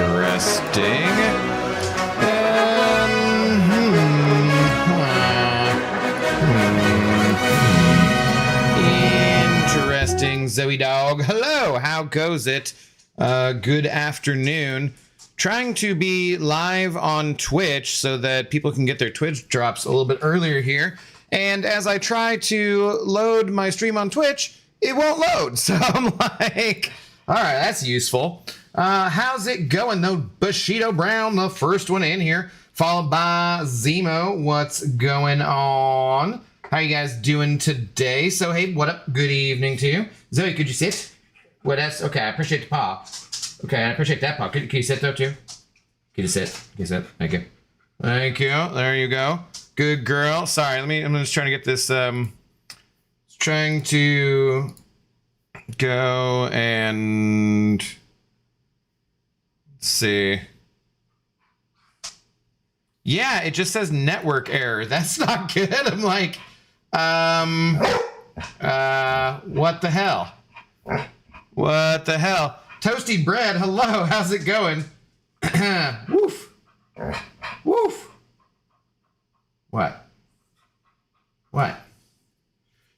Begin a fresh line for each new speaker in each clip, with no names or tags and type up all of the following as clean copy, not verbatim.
Interesting. Interesting, Zoe Dog. Hello, how goes it? Good afternoon. Trying to be live on Twitch so that people can get their Twitch drops a little bit earlier here. And as I try to load my stream on Twitch, it won't load. So I'm like, all right, that's useful. How's it going though? Bushido Brown, the first one in here, followed by Zemo. What's going on? How you guys doing today? So hey, what up? Good evening to you. Zoe, could you sit? What else? Okay, I appreciate the paw. Okay, I appreciate that paw. Can you sit though too? Can you sit? Can you sit? Thank you. Thank you. There you go. Good girl. Sorry, I'm just trying to get this trying to go and let's see. Yeah, it just says network error. That's not good. I'm like, what the hell? What the hell? Toasty bread, hello, how's it going? Woof. Woof. What? What?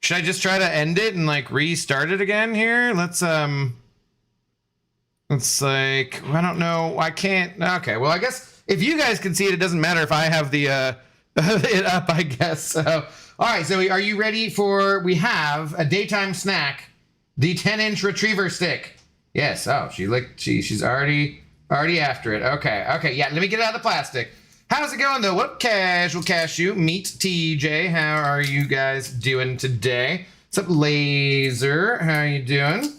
Should I just try to end it and like restart it again here? Let's like, I don't know. I can't. Okay, well, I guess if you guys can see it, it doesn't matter if I have the it up, I guess. So, all right, Zoe, are you ready for, we have a daytime snack, the 10-inch retriever stick. Yes. Oh, she's already after it. Okay. Okay. Yeah. Let me get it out of the plastic. How's it going though? What up, Casual Cashew? Meet TJ. How are you guys doing today? What's up, Laser? How are you doing?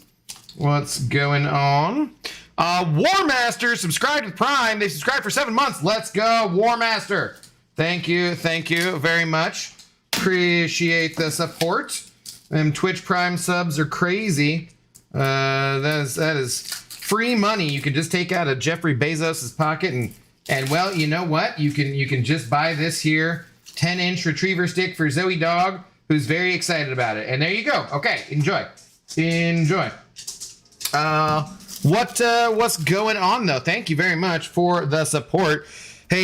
What's going on? War Master subscribed with Prime. They subscribed for 7 months. Let's go, War Master. Thank you very much. Appreciate the support. Them Twitch Prime subs are crazy. That is free money you can just take out of Jeffrey Bezos's pocket and well, you know what? You can just buy this here 10-inch retriever stick for Zoe Dog, who's very excited about it. And there you go. Okay, enjoy. What's going on though? Thank you very much for the support. Hey,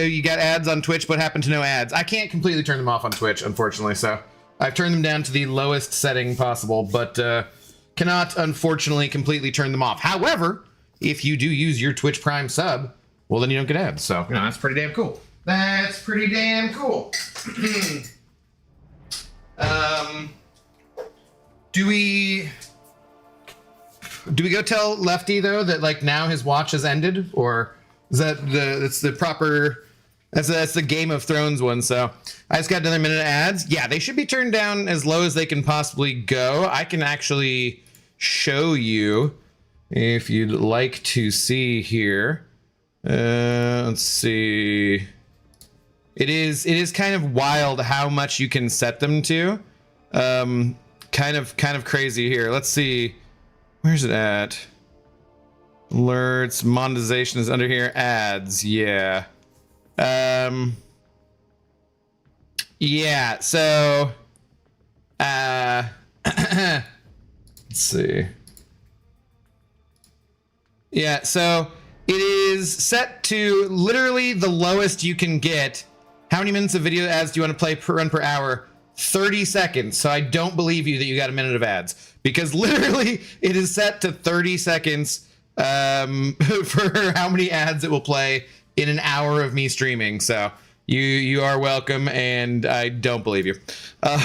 you got ads on Twitch, what happened to no ads? I can't completely turn them off on Twitch, unfortunately, so I've turned them down to the lowest setting possible, but cannot, unfortunately, completely turn them off. However, if you do use your Twitch Prime sub, well, then you don't get ads. So, you know, that's pretty damn cool. That's pretty damn cool. Do we go tell Lefty, though, that, like, now his watch has ended? Or is that that's the proper... That's the Game of Thrones one, so I just got another minute of ads. Yeah, they should be turned down as low as they can possibly go. I can actually show you if you'd like to see here. Let's see. It is kind of wild how much you can set them to. Kind of crazy here. Let's see. Where's it at? Alerts, monetization is under here. Ads, yeah. Yeah, so let's see. Yeah, so it is set to literally the lowest you can get. How many minutes of video ads do you want to play run per hour? 30 seconds. So I don't believe you that you got a minute of ads, because literally it is set to 30 seconds for how many ads it will play in an hour of me streaming. So you are welcome, and I don't believe you. I'm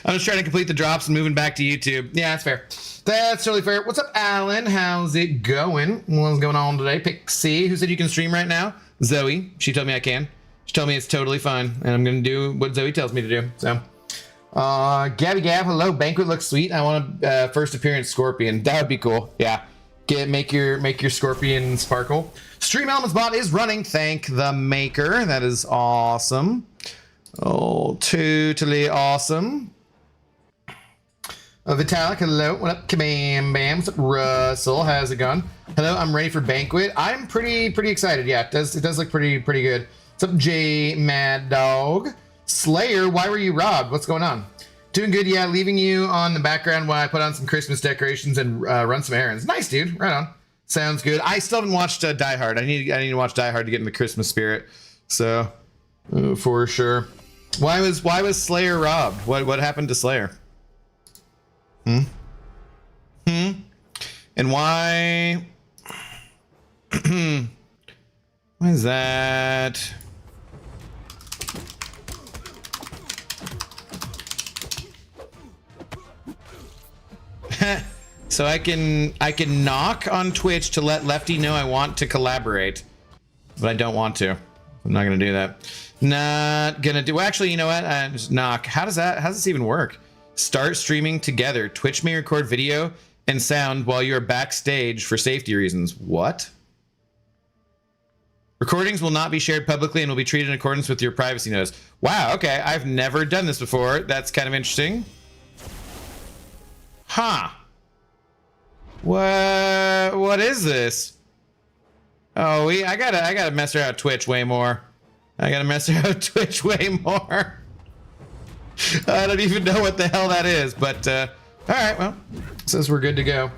just trying to complete the drops and moving back to YouTube. Yeah, that's fair. That's totally fair. What's up, Alan? How's it going? What's going on today? Pixie, who said you can stream right now? Zoe, she told me I can. She told me it's totally fine, and I'm gonna do what Zoe tells me to do. So, Gabby Gab, hello. Banquet looks sweet. I want a first appearance Scorpion. That would be cool. Yeah. Make your Scorpion sparkle. Stream Elements bot is running. Thank the maker. That is awesome. Oh, totally awesome. Vitalik, hello. What up, Kabam Bam? What's up, Russell? How's it going? Hello, I'm ready for Banquet. I'm pretty excited. Yeah, it does look pretty good. What's up, J Mad Dog? Slayer, why were you robbed? What's going on? Doing good, yeah. Leaving you on the background while I put on some Christmas decorations and run some errands. Nice, dude. Right on. Sounds good. I still haven't watched Die Hard. I need to watch Die Hard to get in the Christmas spirit. So, for sure. Why was Slayer robbed? What happened to Slayer? And why? What is that? So I can knock on Twitch to let Lefty know I want to collaborate, but I don't want to. I'm not gonna do that. Not gonna do. Well, actually, you know what? Just knock. How does this even work? Start streaming together. Twitch may record video and sound while you're backstage for safety reasons. What? Recordings will not be shared publicly and will be treated in accordance with your privacy notice. Wow. Okay, I've never done this before. That's kind of interesting. Huh. What is this? Oh, I gotta mess around with Twitch way more. I don't even know what the hell that is, but all right, well, says we're good to go.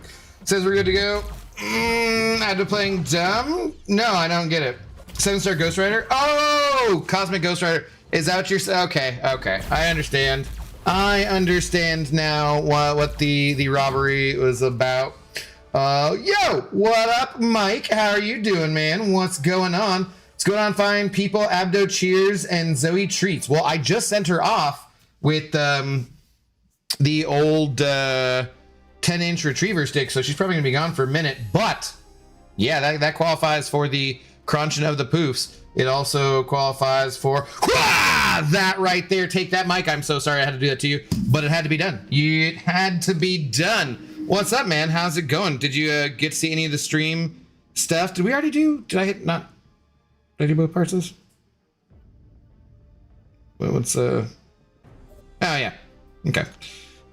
After playing dumb? No, I don't get it. 7-star Ghost Rider? Oh, Cosmic Ghost Rider. Is that what you're saying? Okay. I understand. I understand now what the robbery was about. Yo, what up, Mike? How are you doing, man? What's going on? What's going on, fine people? Abdo Cheers and Zoe Treats. Well, I just sent her off with the old 10-inch retriever stick, so she's probably gonna be gone for a minute. But yeah, that qualifies for the crunching of the poofs. It also qualifies for that right there. Take that, Mike. I'm so sorry I had to do that to you, but it had to be done. It had to be done. What's up, man? How's it going? Did you get to see any of the stream stuff? Did we already do? Did I do both parts of this? What's Oh yeah. Okay.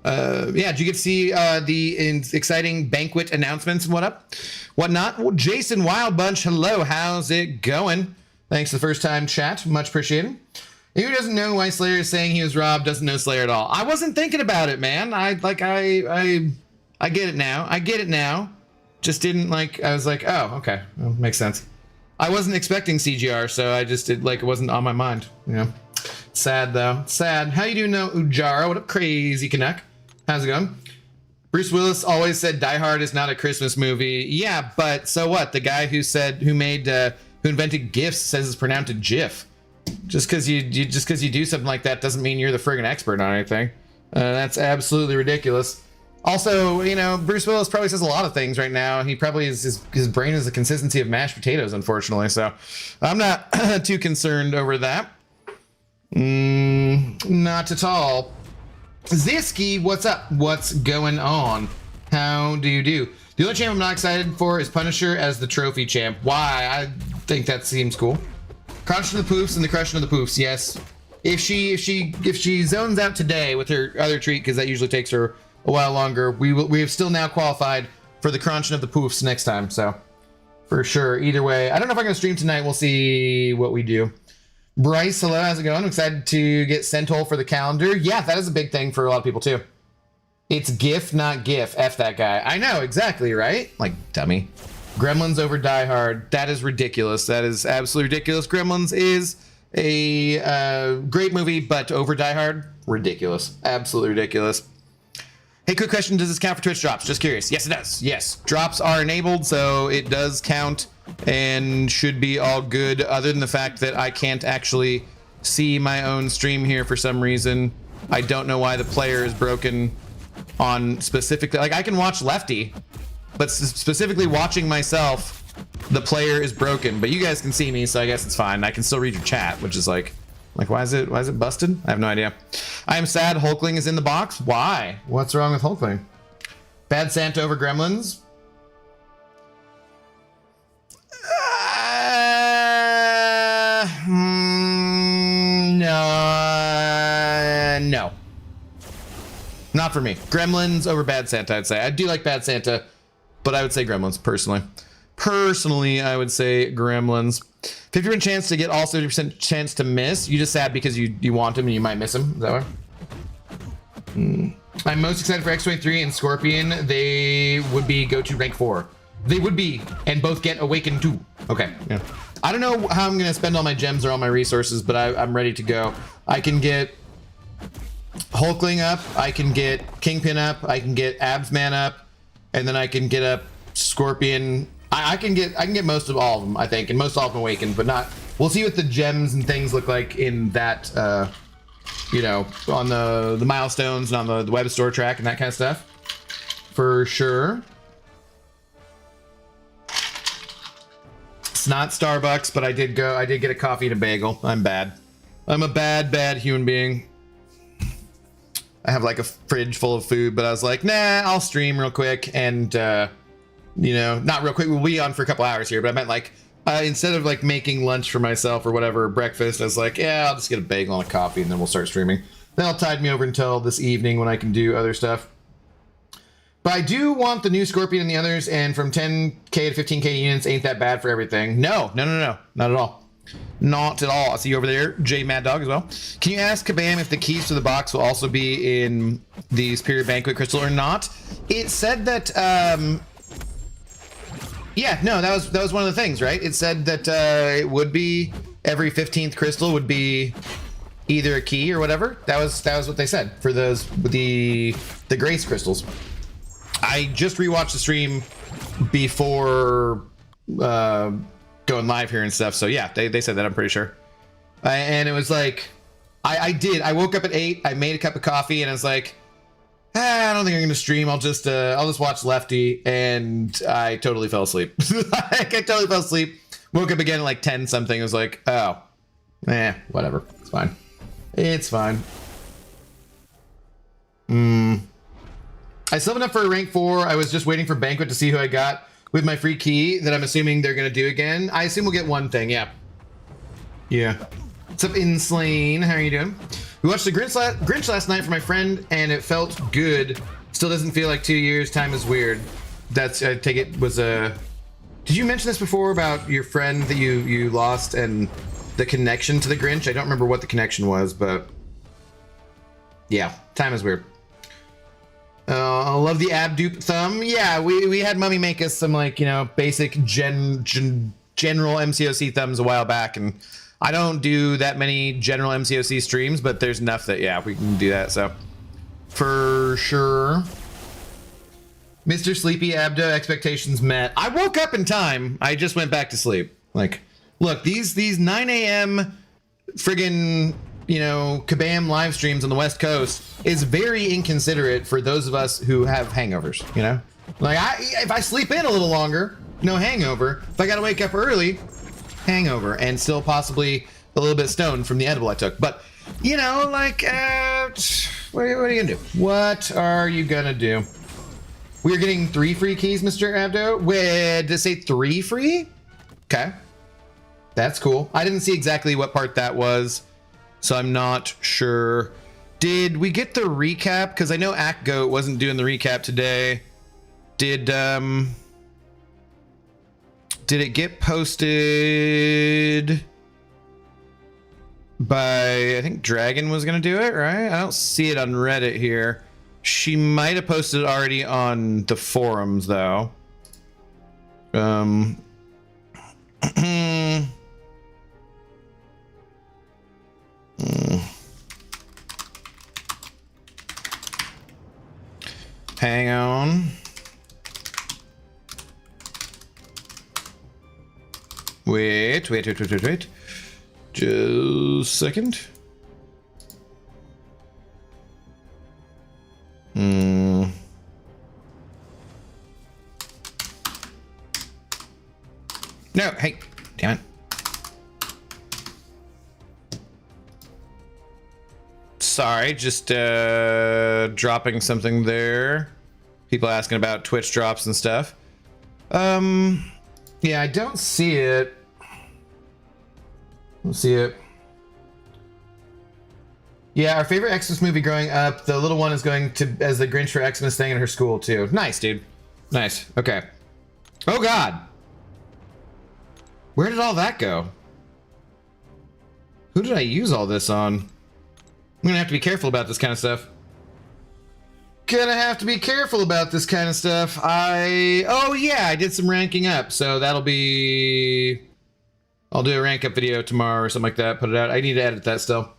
Yeah, did you get to see the exciting Banquet announcements and whatnot? Well, Jason Wild Bunch, hello. How's it going? Thanks for the first time chat. Much appreciated. Who doesn't know why Slayer is saying he was robbed doesn't know Slayer at all. I wasn't thinking about it, man. I get it now. Just didn't I was like, oh, okay. Well, makes sense. I wasn't expecting CGR, so I just did it wasn't on my mind, you know. Sad though. Sad. How you doing now, Ujara? What up, crazy Canuck? How's it going? Bruce Willis always said Die Hard is not a Christmas movie. Yeah, but so what? The guy who invented GIFs says it's pronounced a GIF. Just because you do something like that doesn't mean you're the friggin' expert on anything. That's absolutely ridiculous. Also, you know, Bruce Willis probably says a lot of things right now. He probably his brain is the consistency of mashed potatoes, unfortunately. So I'm not too concerned over that. Not at all. Zisky, what's up? What's going on? How do you do? The only champ I'm not excited for is Punisher as the trophy champ. Why? I think that seems cool. Crunching the poofs and the crushing of the poofs. Yes. If she zones out today with her other treat, because that usually takes her a while longer, we have still now qualified for the crunching of the poofs next time. So for sure. Either way, I don't know if I'm gonna stream tonight. We'll see what we do. Bryce, hello, how's it going? I'm excited to get Centol for the calendar. Yeah, that is a big thing for a lot of people too. It's GIF, not GIF. F that guy. I know, exactly, right? Like, dummy. Gremlins over Die Hard. That is ridiculous. That is absolutely ridiculous. Gremlins is a great movie, but over Die Hard, ridiculous. Absolutely ridiculous. Hey, quick question. Does this count for Twitch drops? Just curious. Yes, it does. Yes. Drops are enabled, so it does count and should be all good, other than the fact that I can't actually see my own stream here for some reason. I don't know why the player is broken on specifically. Like, I can watch Lefty, but specifically watching myself, the player is broken. But you guys can see me, so I guess it's fine. I can still read your chat, which is like why is it busted? I have no idea. I am sad Hulkling is in the box. Why? What's wrong with Hulkling? Bad Santa over Gremlins? No. Not for me. Gremlins over Bad Santa, I'd say. I do like Bad Santa, but I would say Gremlins, personally. Personally, I would say Gremlins. 50% chance to get all, 30% chance to miss. You just sad because you want him and you might miss him. Is that why? I'm most excited for X-23 and Scorpion. They would be go to rank 4. They would be, and both get awakened too. Okay, yeah. I don't know how I'm gonna spend all my gems or all my resources, but I'm ready to go. I can get Hulkling up, I can get Kingpin up, I can get Absman up, and then I can get up Scorpion. I can get most of all of them, I think, and most all of them awakened, but not. We'll see what the gems and things look like in that, you know, on the milestones and on the web store track and that kind of stuff, for sure. It's not Starbucks, but I did get a coffee and a bagel. I'm bad. I'm a bad human being. I have like a fridge full of food, but I was like, nah, I'll stream real quick. And, you know, not real quick. We'll be on for a couple hours here, but I meant like, instead of like making lunch for myself or whatever, breakfast, I was like, yeah, I'll just get a bagel and a coffee and then we'll start streaming. That'll tide me over until this evening when I can do other stuff. But I do want the new Scorpion and the others, and from 10k to 15k units ain't that bad for everything. No, not at all. Not at all. I see you over there, J Mad Dog as well. Can you ask Kabam if the keys to the box will also be in the Superior Banquet Crystal or not? It said that, yeah, no, that was one of the things, right? It said that it would be every 15th crystal would be either a key or whatever. That was what they said for those the Grace crystals. I just rewatched the stream before going live here and stuff. So yeah, they said that, I'm pretty sure. And it was like, I woke up at 8, I made a cup of coffee, and I was like, I don't think I'm gonna stream. I'll just watch Lefty, and I totally fell asleep. I totally fell asleep. Woke up again at like 10 something. I was like, oh, whatever. It's fine. It's fine. I still have enough for a rank 4. I was just waiting for Banquet to see who I got with my free key that I'm assuming they're gonna do again. I assume we'll get one thing, yeah. Yeah. What's up, Inslane? How are you doing? We watched the Grinch last night for my friend, and it felt good. Still doesn't feel like 2 years. Time is weird. That's, I take it, was a... Did you mention this before about your friend that you lost and the connection to the Grinch? I don't remember what the connection was, but... Yeah, time is weird. I love the ab dupe thumb. Yeah, we had Mummy make us some, like, you know, basic general MCoC thumbs a while back, and I don't do that many general MCoC streams, but there's enough that, yeah, we can do that, so. For sure. Mr. Sleepy Abdo, expectations met. I woke up in time. I just went back to sleep. Like, look, these 9 a.m. friggin', you know, Kabam live streams on the West Coast is very inconsiderate for those of us who have hangovers, you know? Like, if I sleep in a little longer, no hangover. If I gotta wake up early, hangover, and still possibly a little bit stoned from the edible I took. But, you know, like, what are you gonna do? What are you gonna do? We're getting 3 free keys, Mr. Abdo. Wait, did it say 3 free? Okay. That's cool. I didn't see exactly what part that was, so I'm not sure. Did we get the recap? Because I know ActGoat wasn't doing the recap today. Did it get posted by, I think Dragon was going to do it, right? I don't see it on Reddit here. She might have posted it already on the forums, though. Hang on. Wait. Just a second. No, hey, damn it. Sorry, just dropping something there. People asking about Twitch drops and stuff. Yeah, I don't see it. Let's see it. Yeah, our favorite Xmas movie growing up, the little one is going to as the Grinch for Xmas thing in her school too. Nice, dude. Nice. Okay. Oh God. Where did all that go? Who did I use all this on? I'm gonna have to be careful about this kind of stuff. gonna have to be careful about this kind of stuff. Oh yeah, I did some ranking up, so that'll be... I'll do a rank up video tomorrow or something like that, put it out. I need to edit that still.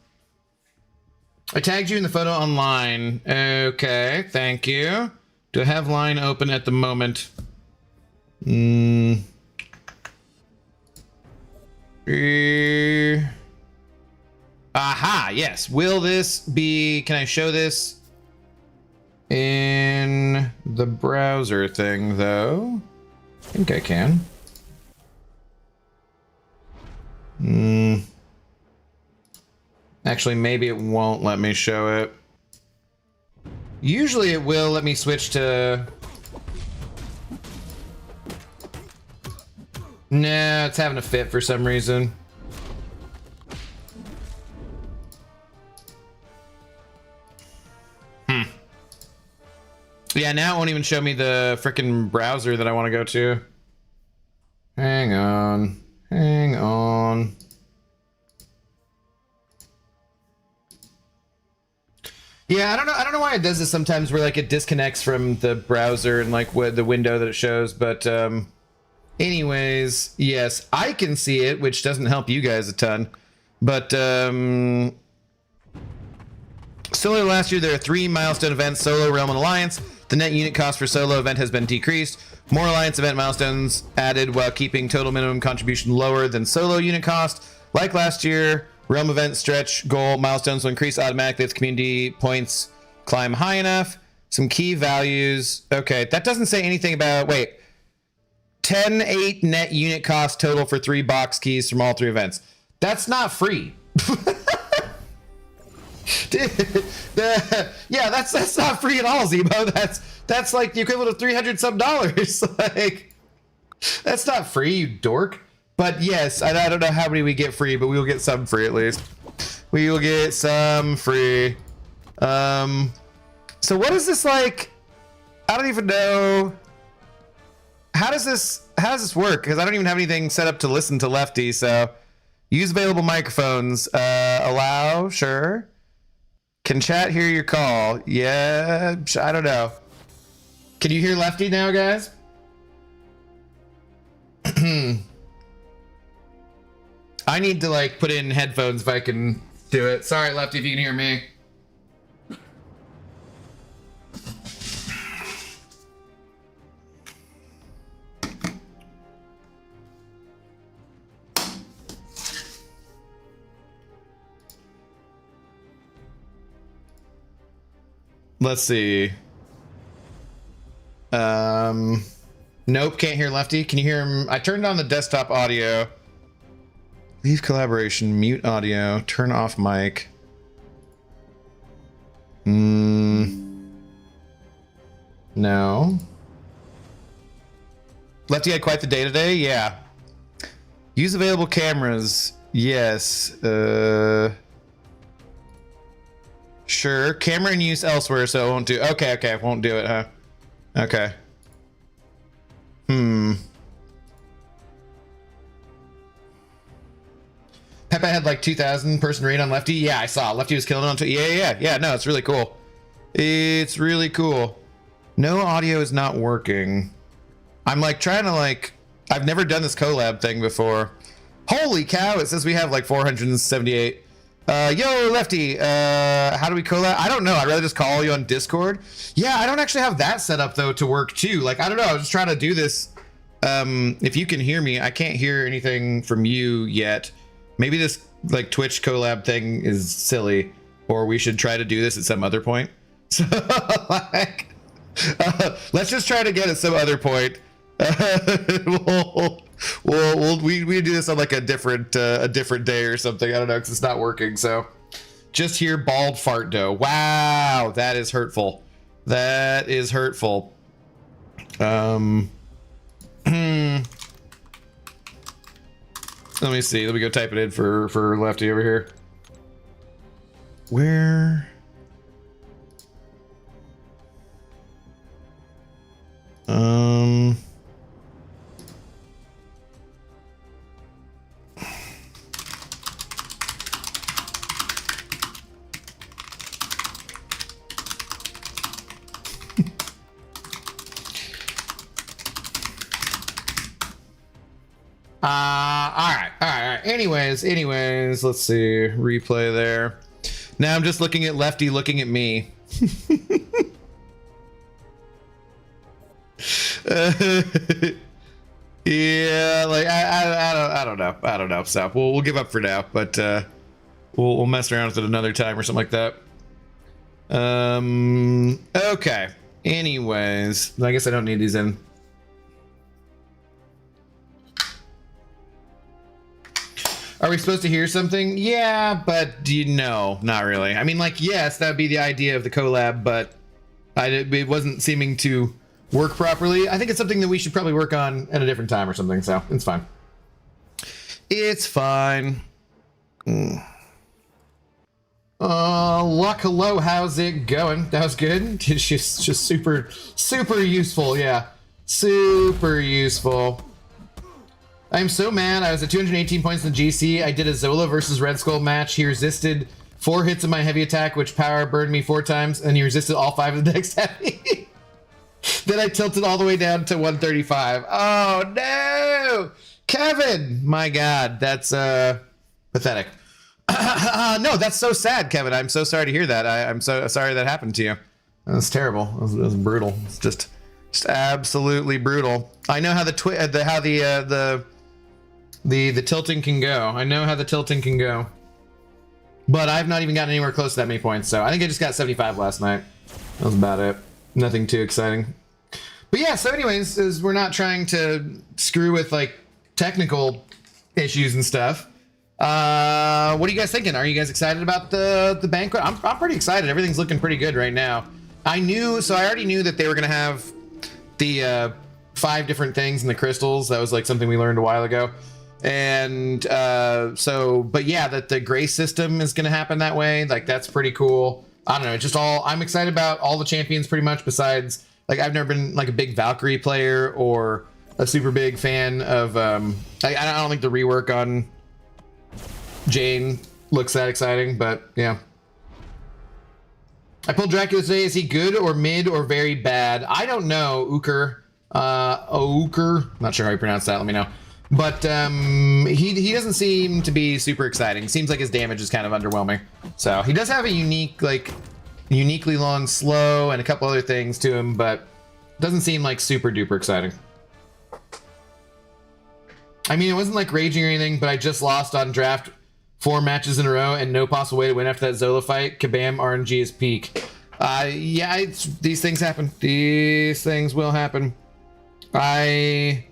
I tagged you in the photo online. Okay, thank you. Do I have line open at the moment? Aha, yes. Will this be... Can I show this in the browser thing, though? I think I can. Actually, maybe it won't let me show it. Usually it will let me switch to... Nah, it's having a fit for some reason. Yeah, now it won't even show me the frickin' browser that I want to go to. Hang on. Hang on. Yeah, I don't know why it does this sometimes where like it disconnects from the browser and like the window that it shows, but anyways, yes, I can see it, which doesn't help you guys a ton. But solo last year there are 3 milestone events: Solo, Realm, and Alliance. The net unit cost for Solo event has been decreased. More Alliance event milestones added while keeping total minimum contribution lower than Solo unit cost. Like last year, Realm event stretch goal milestones will increase automatically if community points climb high enough. Some key values. Okay, that doesn't say anything about... Wait. 10.8 net unit cost total for 3 box keys from all 3 events. That's not free. Yeah, that's not free at all, Zebo. That's like the equivalent of $300 some. Like, that's not free, you dork. But yes, I don't know how many we get free, but we will get some free at least. We will get some free. So what is this like? I don't even know. How does this work? Because I don't even have anything set up to listen to Lefty. So use available microphones. Allow, sure. Can chat hear your call? Yeah, I don't know. Can you hear Lefty now, guys? I need to like put in headphones if I can do it. Sorry, Lefty, if you can hear me. Let's see. Nope, can't hear Lefty. Can you hear him? I turned on the desktop audio. Leave collaboration, mute audio, turn off mic. No. Lefty had quite the day today? Yeah. Use available cameras. Yes. Sure. Camera in use elsewhere, so it won't do... Okay, it won't do it, huh? Okay. Pepe had like 2,000 person raid on Lefty. Yeah, I saw. Lefty was killing on... Yeah, no, it's really cool. It's really cool. No audio is not working. I'm like trying to like... I've never done this collab thing before. Holy cow, it says we have like 478. Yo, Lefty, how do we collab? I don't know. I'd rather just call you on Discord. Yeah, I don't actually have that set up, though, to work, too. Like, I don't know. I was just trying to do this. If you can hear me, I can't hear anything from you yet. Maybe this, like, Twitch collab thing is silly, or we should try to do this at some other point. So, like, let's just try to get at some other point. We do this on like a different day or something. I don't know, because it's not working. So just hear bald fart dough. Wow, that is hurtful. That is hurtful. Let me see. Let me go type it in for Lefty over here. Where? All right. Anyways, let's see. Replay there. Now I'm just looking at Lefty looking at me. Yeah, like I don't know. So we'll give up for now, but we'll mess around with it another time or something like that. Okay. Anyways, I guess I don't need these in. Are we supposed to hear something? Yeah, but no, not really. I mean, like, yes, that would be the idea of the collab, but it wasn't seeming to work properly. I think it's something that we should probably work on at a different time or something, so it's fine. It's fine. Luck, hello, how's it going? That was good. It's just super useful, yeah. Super useful. I'm so mad. I was at 218 points in the GC. I did a Zola versus Red Skull match. He resisted 4 hits of my heavy attack, which power burned me 4 times, and he resisted all 5 of the next heavy. Then I tilted all the way down to 135. Oh no! Kevin! My god, that's pathetic. No, that's so sad, Kevin. I'm so sorry to hear that. I'm so sorry that happened to you. That's terrible. It was brutal. It's just absolutely brutal. I know how the tilting can go. I know how the tilting can go. But I've not even gotten anywhere close to that many points, so I think I just got 75 last night. That was about it. Nothing too exciting. But yeah, so anyways, is we're not trying to screw with like technical issues and stuff. What are you guys thinking? Are you guys excited about the banquet? I'm pretty excited. Everything's looking pretty good right now. I already knew that they were gonna have the 5 different things in the crystals. That was like something we learned a while ago. And but yeah, that the grace system is gonna happen that way. Like that's pretty cool. I don't know, I'm excited about all the champions pretty much, besides like I've never been like a big Valkyrie player or a super big fan of I don't think the rework on Jane looks that exciting, but yeah. I pulled Dracula today. Is he good or mid or very bad? I don't know, Uker. Uker. Not sure how you pronounce that. Let me know. But he doesn't seem to be super exciting. Seems like his damage is kind of underwhelming. So he does have a uniquely long slow and a couple other things to him, but doesn't seem like super duper exciting. I mean, it wasn't like raging or anything, but I just lost on draft 4 matches in a row and no possible way to win after that Zola fight. Kabam, RNG is peak. Yeah, these things happen. These things will happen. I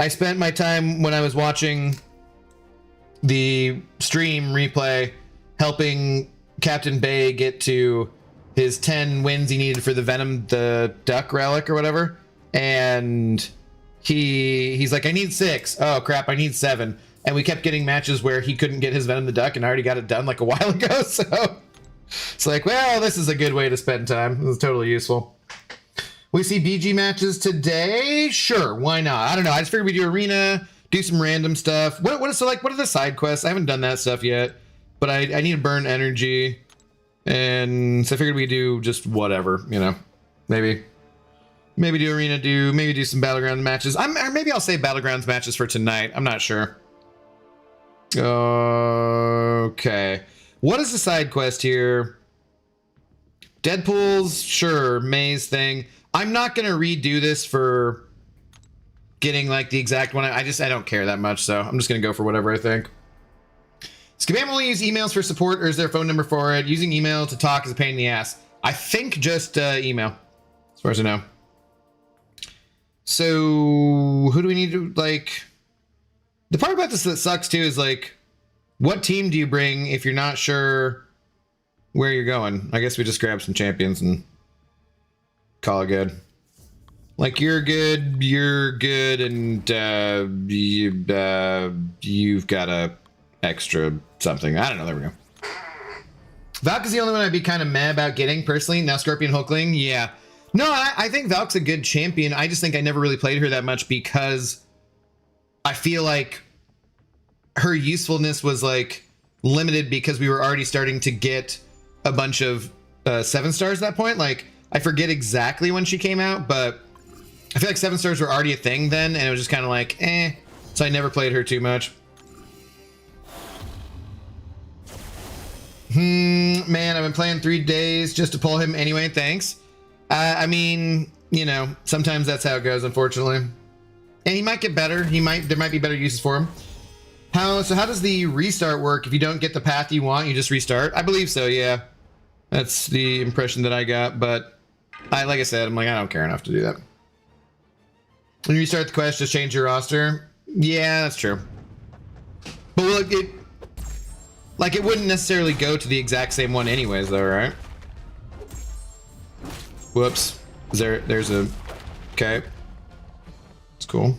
spent my time when I was watching the stream replay helping Captain Bay get to his 10 wins he needed for the Venom, the Duck Relic or whatever. And he's like, I need 6. Oh crap, I need 7. And we kept getting matches where he couldn't get his Venom the Duck, and I already got it done like a while ago. So it's like, well, this is a good way to spend time. This is totally useful. We see BG matches today. Sure, why not? I don't know. I just figured we do arena, do some random stuff. What are the side quests? I haven't done that stuff yet, but I need to burn energy, and so I figured we do just whatever, you know, maybe do arena, maybe do some battleground matches. Or maybe I'll save battlegrounds matches for tonight. I'm not sure. Okay. What is the side quest here? Deadpool's, sure, maze thing. I'm not going to redo this for getting like the exact one. I don't care that much, so I'm just going to go for whatever I think. Does Kabam only use emails for support, or is there a phone number for it? Using email to talk is a pain in the ass. I think just email, as far as I know. So who do we need to, like... The part about this that sucks too is like, what team do you bring if you're not sure where you're going? I guess we just grab some champions and call it good. Like you're good, and you've got a extra something. I don't know. There we go. Valk is the only one I'd be kind of mad about getting personally. Now Scorpion Hulkling, yeah. No, I think Valk's a good champion. I just think I never really played her that much because I feel like her usefulness was like limited because we were already starting to get a bunch of 7 stars at that point. Like I forget exactly when she came out, but I feel like 7 stars were already a thing then, and it was just kind of like, so I never played her too much. Man, I've been playing 3 days just to pull him anyway. Thanks. I mean, you know, sometimes that's how it goes, unfortunately. And he might get better. There might be better uses for him. So how does the restart work? If you don't get the path you want, you just restart? I believe so, yeah. That's the impression that I got, but like I said, I'm like, I don't care enough to do that. When you restart the quest, just change your roster. Yeah, that's true. But look, it wouldn't necessarily go to the exact same one anyways, though, right? Whoops. There's a... Okay. It's cool.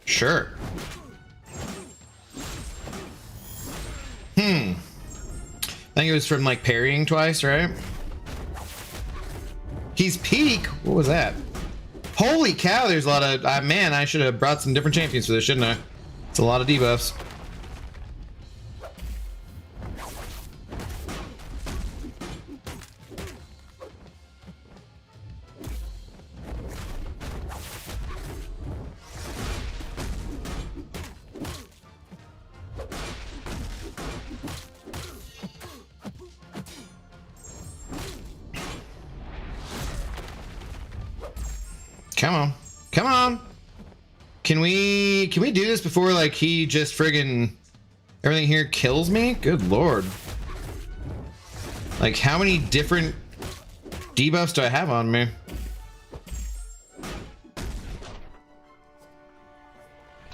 Sure. I think it was from like parrying twice, right? He's peak. What was that? Holy cow, there's a lot of... man, I should have brought some different champions for this, shouldn't I? It's a lot of debuffs. Come on. Come on. Can we do this before like he just friggin' everything here kills me? Good lord. Like how many different debuffs do I have on me?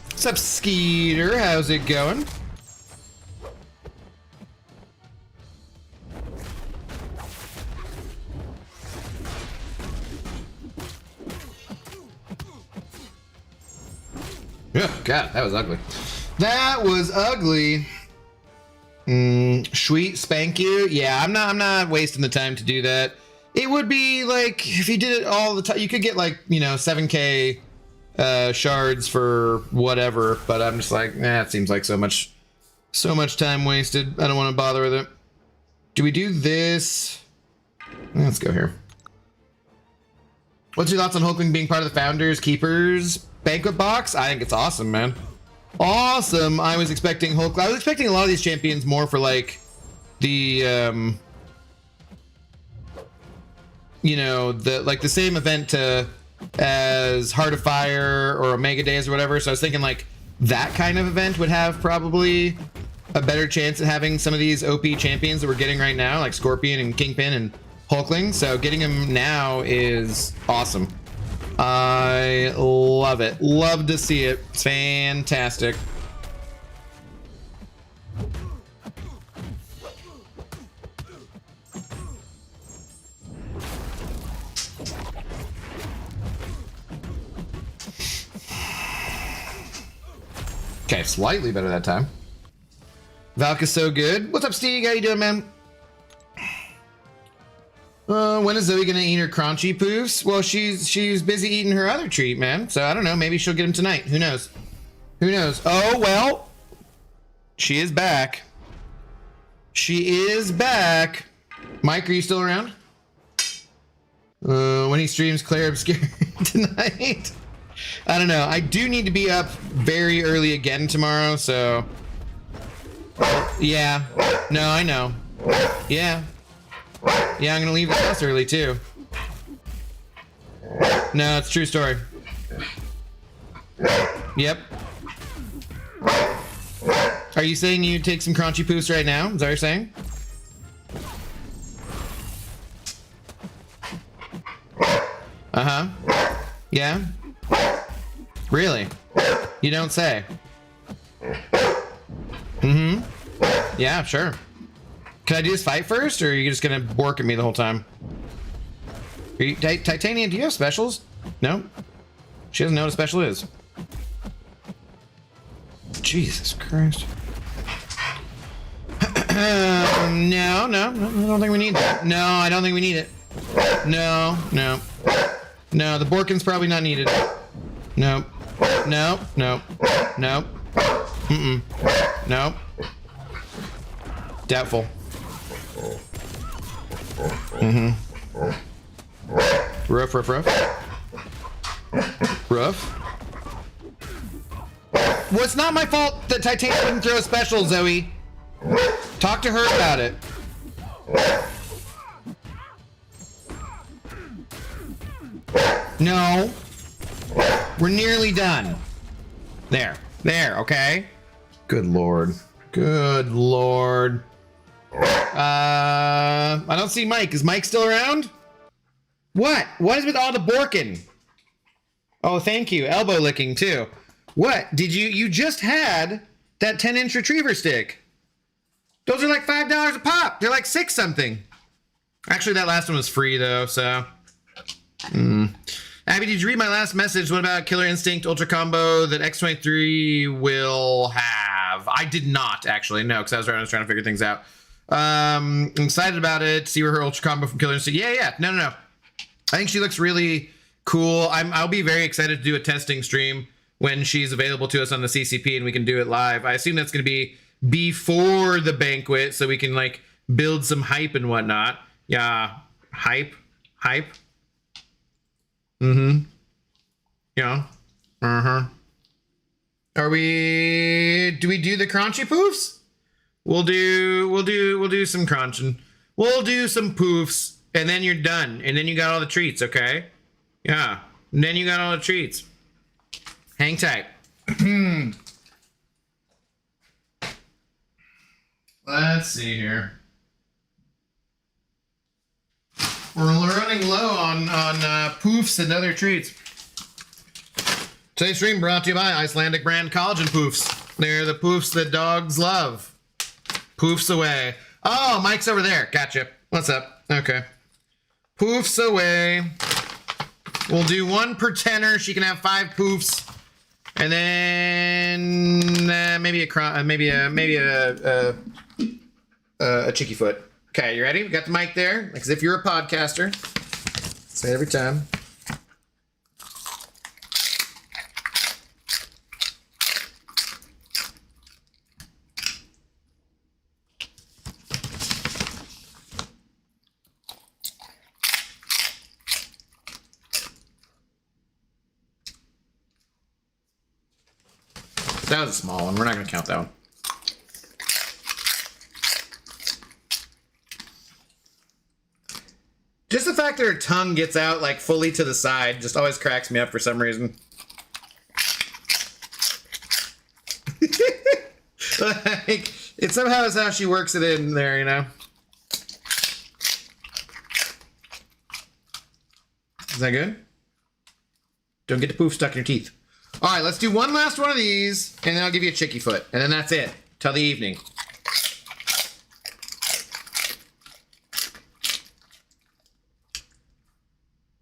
What's up, Skeeter? How's it going? Oh, God, that was ugly. That was ugly. Sweet spank you. Yeah, I'm not wasting the time to do that. It would be like if you did it all the time, you could get like, you know, 7k shards for whatever, but I'm just like, it seems like so much time wasted. I don't want to bother with it. Do we do this? Let's go here. What's your thoughts on Hulkling being part of the Founders Keepers Banquet box? I think it's awesome, man. Awesome. I was expecting Hulk. I was expecting a lot of these champions more for like the you know, the same event as Heart of Fire or Omega Days or whatever. So I was thinking like that kind of event would have probably a better chance at having some of these OP champions that we're getting right now, like Scorpion and Kingpin and Hulkling. So getting them now is awesome. I love it. Love to see it. It's fantastic. Okay, slightly better that time. Valk is so good. What's up, Steve? How you doing, man? When is Zoe gonna eat her crunchy poofs? Well, she's busy eating her other treat, man. So I don't know. Maybe she'll get him tonight. Who knows? Who knows? Oh well, she is back. She is back. Mike, are you still around? When he streams Claire Obscure tonight. I don't know. I do need to be up very early again tomorrow, so yeah. No, I know. Yeah. Yeah, I'm gonna leave the house early too. No, it's a true story. Yep. Are you saying you take some crunchy poofs right now? Is that what you're saying? Uh-huh. Yeah? Really? You don't say. Mm-hmm. Yeah, sure. Can I do this fight first, or are you just gonna work at me the whole time? Are you, Titanium, do you have specials? No? She doesn't know what a special is. Jesus Christ. No, I don't think we need that. No, I don't think we need it. No. No, the Borkin's probably not needed. No. Mm-mm. No. Doubtful. Mm-hmm. Roof, roof, roof. Roof. Well, it's not my fault that Titania wouldn't throw a special, Zoe. Talk to her about it. No. We're nearly done. There. There, okay? Good lord. Good lord. I don't see Mike. Is Mike still around? What? What is with all the borking? Oh, thank you. Elbow licking, too. What? Did you just had that 10-inch retriever stick. Those are like $5 a pop. They're like 6 something. Actually, that last one was free, though, so... Abby, did you read my last message? What about Killer Instinct Ultra Combo that X23 will have? I did not, actually. No, because I was trying to figure things out. I'm excited about it. See her Ultra Combo from Killer Instinct. Yeah. No. I think she looks really cool. I'll be very excited to do a testing stream when she's available to us on the CCP and we can do it live. I assume that's going to be before the banquet so we can, like, build some hype and whatnot. Yeah. Hype. Yeah. Do we do the crunchy poofs? We'll do some crunching. We'll do some poofs and then you're done. And then you got all the treats, okay? Yeah. And then you got all the treats. Hang tight. Let's see here. We're running low on poofs and other treats. Today's stream brought to you by Icelandic brand collagen poofs. They're the poofs that dogs love. Poofs away. Oh, Mike's over there. Gotcha. What's up? Okay. Poofs away. We'll do 1 per tenner. She can have 5 poofs, and then maybe a cheeky foot. Okay, you ready? We got the mic there. Like as if you're a podcaster. Say it every time. That was a small one. We're not going to count that one. Just the fact that her tongue gets out like fully to the side just always cracks me up for some reason. Like, it somehow is how she works it in there, you know? Is that good? Don't get the poof stuck in your teeth. All right, let's do one last one of these, and then I'll give you a chicky foot, and then that's it till the evening.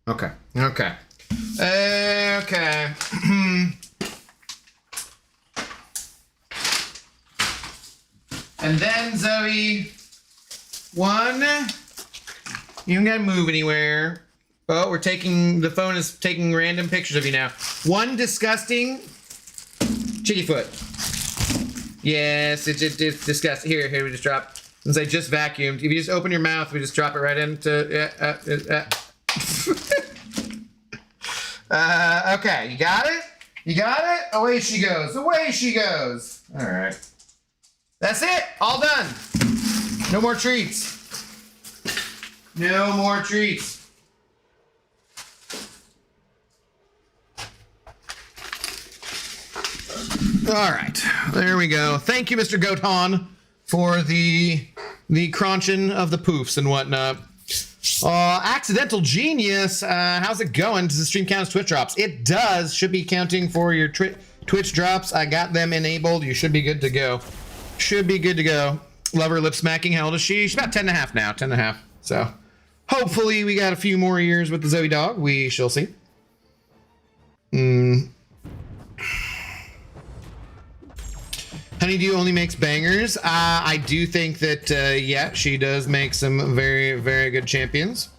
Okay. And then Zoe, 1. You don't gotta move anywhere. Oh, the phone is taking random pictures of you now. 1 disgusting chicky foot. Yes, it's disgusting. Here, we just drop. Since I just vacuumed, if you just open your mouth, we just drop it right into. Okay, you got it? Away she goes. All right. That's it. All done. No more treats. All right, there we go. Thank you, Mr. Goathon, for the crunching of the poofs and whatnot. Accidental Genius, how's it going? Does the stream count as Twitch drops? It does. Should be counting for your Twitch drops. I got them enabled. You should be good to go. Love her lip smacking. How old is she? She's about 10 and a half now. 10 and a half. So hopefully we got a few more years with the Zoe dog. We shall see. Honeydew only makes bangers. I do think that, yeah, she does make some very, very good champions.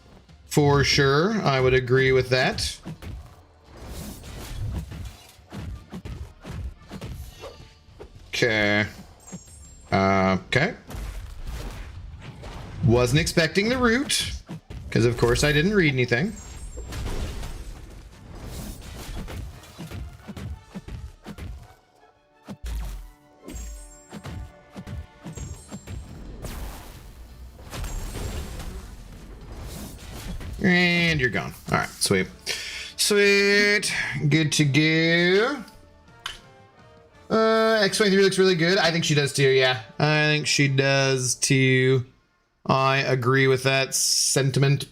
For sure. I would agree with that. Okay. Okay. Wasn't expecting the root, because of course I didn't read anything. And you're gone. All right, sweet. Sweet. Good to go. X23 looks really good. I think she does too, yeah. I think she does too. I agree with that sentiment.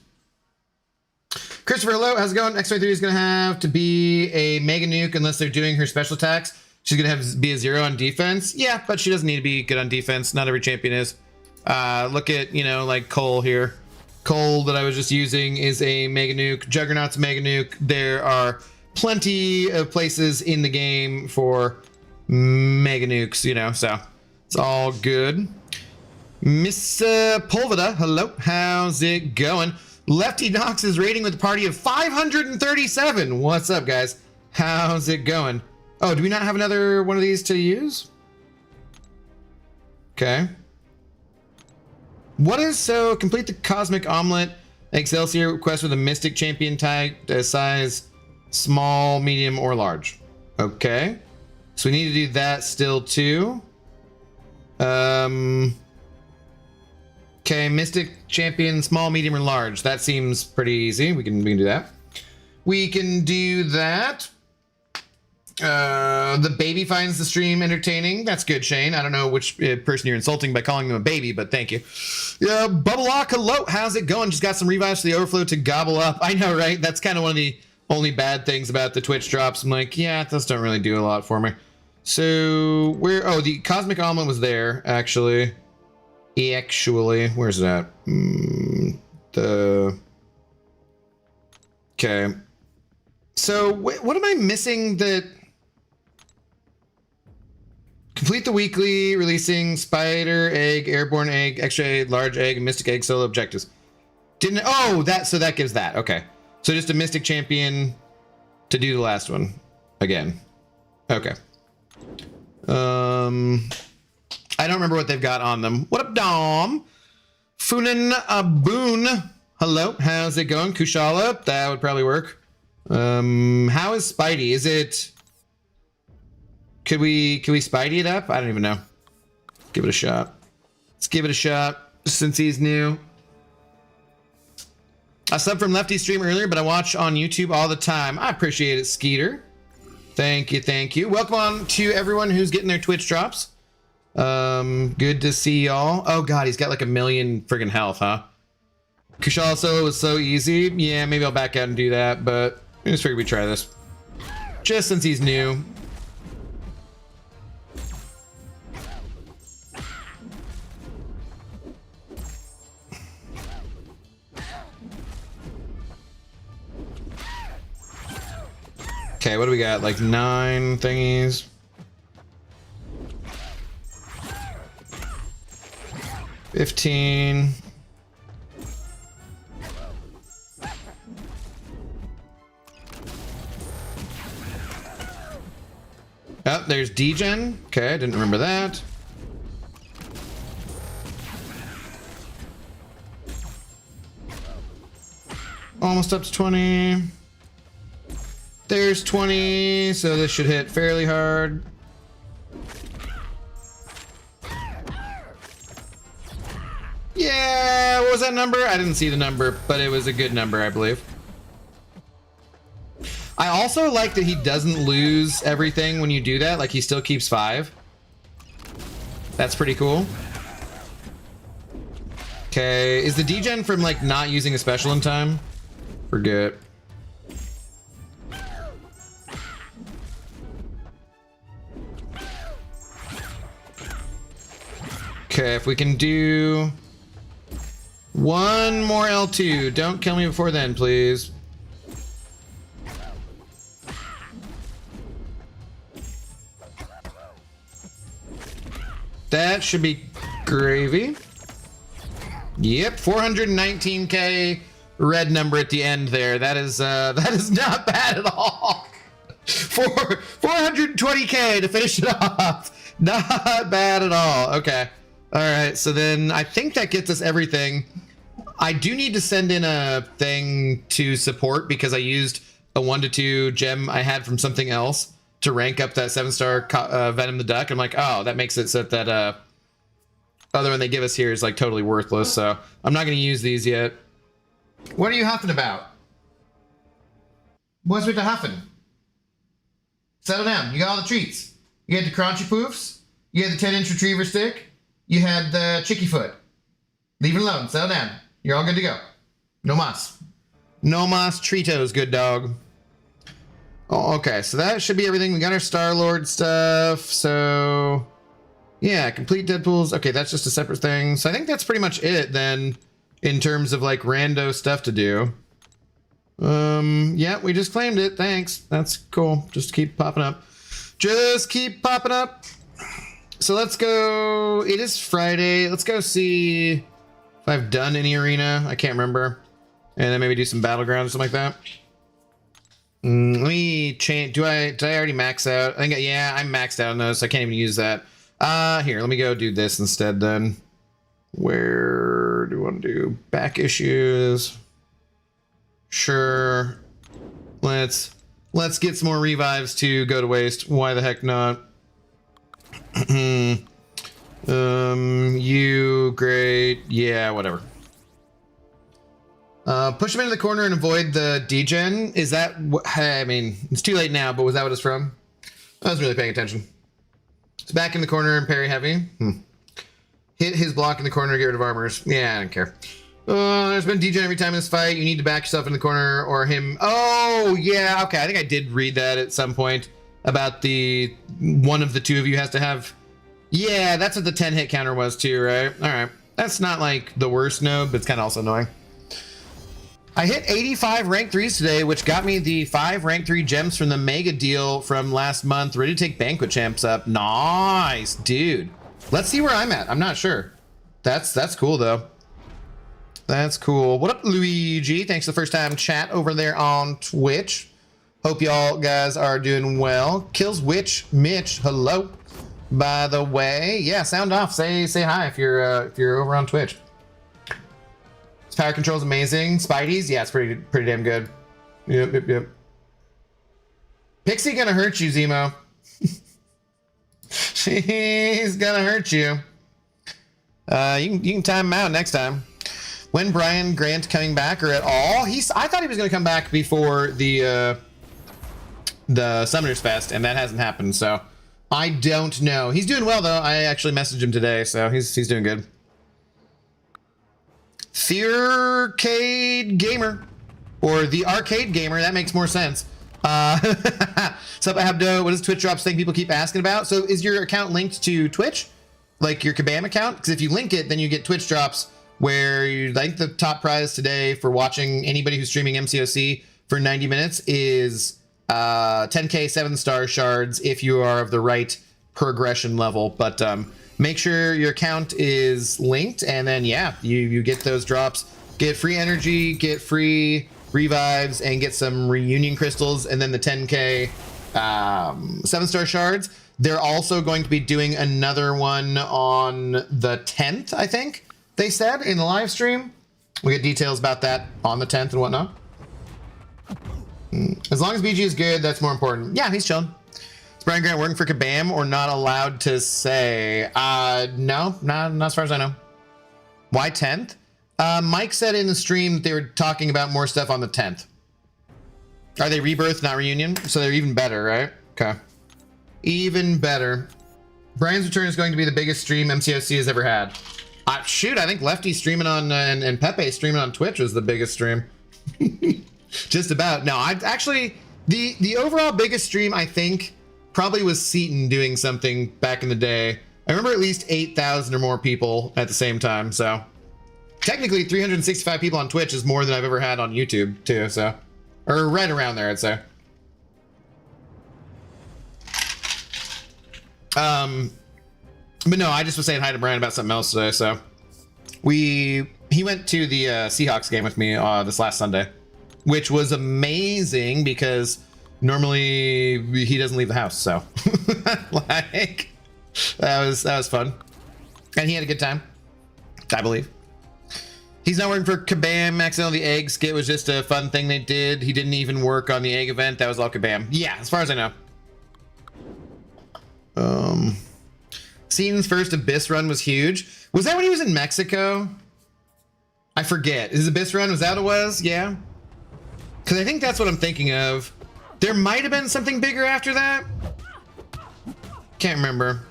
Christopher, hello. How's it going? X23 is going to have to be a mega nuke unless they're doing her special attacks. She's going to have to be a 0 on defense. Yeah, but she doesn't need to be good on defense. Not every champion is. Look at, you know, like Cole here. Cole that I was just using is a mega nuke. Juggernaut's a mega nuke. There are plenty of places in the game for mega nukes, you know, so it's all good. Miss Polvada, hello. How's it going? Lefty Knox is rating with a party of 537. What's up, guys? How's it going? Oh, do we not have another one of these to use? Okay. What is so complete the cosmic omelet Excelsior request with a mystic champion tag size small, medium, or large? Okay, so we need to do that still too. Okay, mystic champion small, medium, or large. That seems pretty easy. We can do that. We can do that. The baby finds the stream entertaining. That's good, Shane. I don't know which person you're insulting by calling them a baby, but thank you. Bubble Lock, hello. How's it going? Just got some revives for the overflow to gobble up. I know, right? That's kind of one of the only bad things about the Twitch drops. I'm like, yeah, those don't really do a lot for me. So where? Oh, the cosmic omelet was there actually. Where's that? Okay. So what am I missing that? Complete the weekly releasing spider egg, airborne egg, extra egg, large egg, and mystic egg solo objectives. Didn't, oh, so that gives that. Okay. So just a mystic champion to do the last one again. Okay. I don't remember what they've got on them. What up, Dom? Funan Boon. Hello. How's it going? Kushala. That would probably work. How is Spidey? Is it... Can we Spidey it up? I don't even know. Give it a shot. Let's give it a shot since he's new. I subbed from Lefty's stream earlier, but I watch on YouTube all the time. I appreciate it, Skeeter. Thank you, thank you. Welcome on to everyone who's getting their Twitch drops. Good to see y'all. Oh god, he's got like 1,000,000 friggin' health, huh? Kushal solo was so easy. Yeah, maybe I'll back out and do that, but I just figured we'd try this. Just since he's new. Okay, what do we got? Like 9 thingies. $15. Oh, there's D-Gen. Okay, I didn't remember that. Almost up to 20. There's 20, so this should hit fairly hard. Yeah, what was that number? I didn't see the number, but it was a good number, I believe. I also like that he doesn't lose everything when you do that. Like, he still keeps 5. That's pretty cool. Okay, is the D-Gen from, like, not using a special in time? Forget. Okay, if we can do one more L2. Don't kill me before then, please. That should be gravy. Yep, 419k red number at the end there. That is not bad at all. 420k to finish it off. Not bad at all. Okay. All right, so then I think that gets us everything. I do need to send in a thing to support because I used a 1 to 2 gem I had from something else to rank up that 7-star Venom the Duck. I'm like, oh, that makes it so that other one they give us here is like totally worthless. So I'm not going to use these yet. What are you huffing about? What's with the huffing? Settle down. You got all the treats. You had the crunchy poofs. You had the 10-inch retriever stick. You had the chicky foot. Leave it alone. Settle down. You're all good to go. No mas. No mas Tritos, good dog. Oh, okay, so that should be everything. We got our Star-Lord stuff. So, yeah, complete Deadpool's. Okay, that's just a separate thing. So I think that's pretty much it then in terms of like rando stuff to do. Yeah, we just claimed it. Thanks. That's cool. Just keep popping up. Just keep popping up. So let's go. It is Friday. Let's go see if I've done any arena. I can't remember. And then maybe do some battleground or something like that. Let me change. Did I already max out? I think, yeah, I'm maxed out on those, so I can't even use that. Here, let me go do this instead then. Where do we want to do back issues? Sure. Let's get some more revives to go to waste. Why the heck not? You great. Yeah, whatever. Push him into the corner and avoid the degen. Is that I mean, it's too late now, but was that what it's from? I was really paying attention. It's back in the corner and parry heavy. Hit his block in the corner to get rid of armors. Yeah, I don't care. There's been degen every time in this fight. You need to back yourself in the corner or him. Oh, yeah. Okay, I think I did read that at some point about the one of the two of you has to have. Yeah, that's what the 10 hit counter was too, right? All right. That's not like the worst node, but it's kind of also annoying. I hit 85 rank 3s today, which got me the 5 rank 3 gems from the mega deal from last month. Ready to take Banquet champs up. Nice, dude. Let's see where I'm at. I'm not sure. That's cool though. That's cool. What up, Luigi? Thanks for the first time chat over there on Twitch. Hope y'all guys are doing well. Kills Witch Mitch. Hello. By the way, yeah, sound off. Say hi if you're over on Twitch. His power control is amazing. Spidey's, yeah, it's pretty damn good. Yep. Pixie gonna hurt you, Zemo. She's gonna hurt you. You can time him out next time. When Brian Grant coming back or at all? I thought he was gonna come back before the Summoners Fest, and that hasn't happened. So I don't know. He's doing well though. I actually messaged him today, so he's doing good. The Arcade Gamer, or the Arcade Gamer, that makes more sense. Sup, Abdo, what does Twitch Drops thing people keep asking about? So is your account linked to Twitch? Like your Kabam account? Because if you link it, then you get Twitch Drops, where you like the top prize today for watching anybody who's streaming MCoC for 90 minutes is 10k 7-star shards if you are of the right progression level. But make sure your account is linked, and then yeah, you get those drops, get free energy, get free revives, and get some reunion crystals, and then the 10k 7-star shards. They're also going to be doing another one on the 10th, I think they said in the live stream. We get details about that on the 10th and whatnot. As long as BG is good, that's more important. Yeah, he's chilling. Is Brian Grant working for Kabam or not allowed to say? No, not as far as I know. Why 10th? Mike said in the stream that they were talking about more stuff on the 10th. Are they Rebirth, not Reunion? So they're even better, right? Okay. Even better. Brian's return is going to be the biggest stream MCoC has ever had. Shoot, I think Lefty streaming on and Pepe streaming on Twitch was the biggest stream. Just about. No, I actually the overall biggest stream I think probably was Seaton doing something back in the day. I remember at least 8,000 or more people at the same time. So technically 365 people on Twitch is more than I've ever had on YouTube too. So, or right around there, I'd say. But no, I just was saying hi to Brian about something else today. So he went to the Seahawks game with me this last Sunday, which was amazing because normally he doesn't leave the house. So like that was fun. And he had a good time, I believe. He's not working for Kabam. Accidentally, the egg skit was just a fun thing they did. He didn't even work on the egg event. That was all Kabam. Yeah, as far as I know. Seaton's first Abyss run was huge. Was that when he was in Mexico? I forget. His Abyss run, was that what it was? Yeah. Because I think that's what I'm thinking of. There might have been something bigger after that. Can't remember.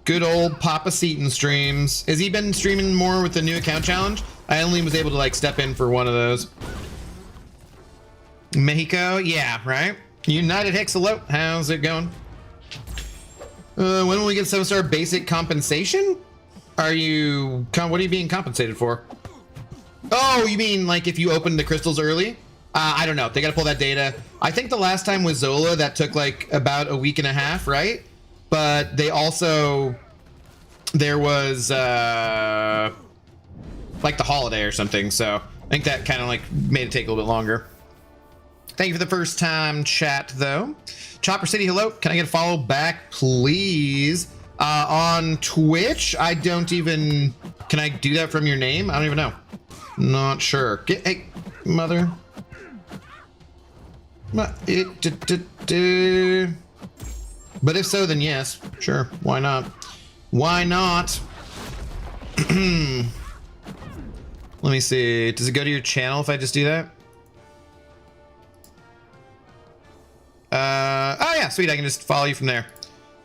Good old Papa Seaton streams. Has he been streaming more with the new account challenge? I only was able to like step in for one of those. Mexico, yeah, right? United Hicks, hello. How's it going? When will we get 7-star basic compensation? What are you being compensated for? Oh, you mean like if you open the crystals early? I don't know. They got to pull that data. I think the last time with Zola that took like about a week and a half, right? But they also, there was like the holiday or something. So I think that kind of like made it take a little bit longer. Thank you for the first time chat though. Chopper City, hello. Can I get a follow back, please? On Twitch, I don't even, can I do that from your name? I don't even know. Not sure. Hey, mother. But if so, then yes, sure. Why not? Why not? Let me see. Does it go to your channel if I just do that? Oh yeah, sweet. I can just follow you from there.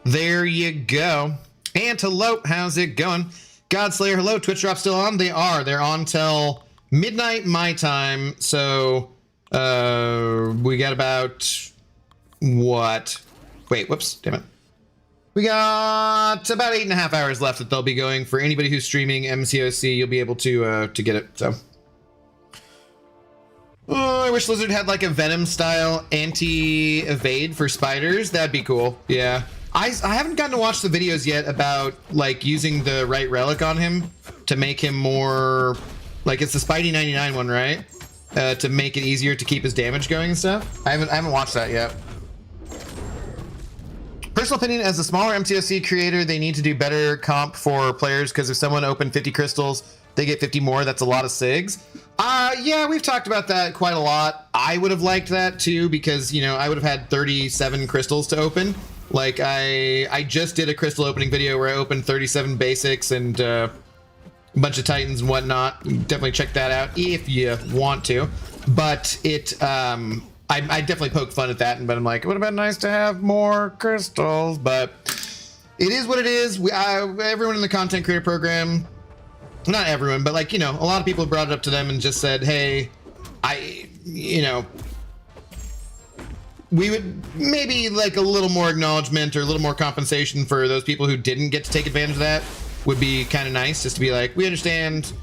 There you go. Antelope, how's it going? Godslayer, hello. Twitch drop still on? They are. They're on till midnight my time. So we got about what? Wait, whoops, damn it. We got about 8.5 hours left that they'll be going. For anybody who's streaming MCoC, you'll be able to get it. So. Oh, I wish Lizard had like a Venom style anti-evade for spiders. That'd be cool. Yeah. I haven't gotten to watch the videos yet about like using the right relic on him to make him more like, it's the Spidey 99 one, right? To make it easier to keep his damage going and stuff. I haven't watched that yet. Personal opinion, as a smaller MCoC creator, they need to do better comp for players, because if someone opened 50 crystals, they get 50 more. That's a lot of SIGs. Yeah, we've talked about that quite a lot. I would have liked that too, because, you know, I would have had 37 crystals to open. Like, I just did a crystal opening video where I opened 37 basics and a bunch of titans and whatnot. Definitely check that out if you want to. But it, I definitely poke fun at that, but I'm like, it would have been nice to have more crystals, but it is what it is. Everyone in the content creator program, not everyone, but like, you know, a lot of people have brought it up to them and just said, hey, you know, we would maybe like a little more acknowledgement or a little more compensation for those people who didn't get to take advantage of that would be kind of nice, just to be like, we understand,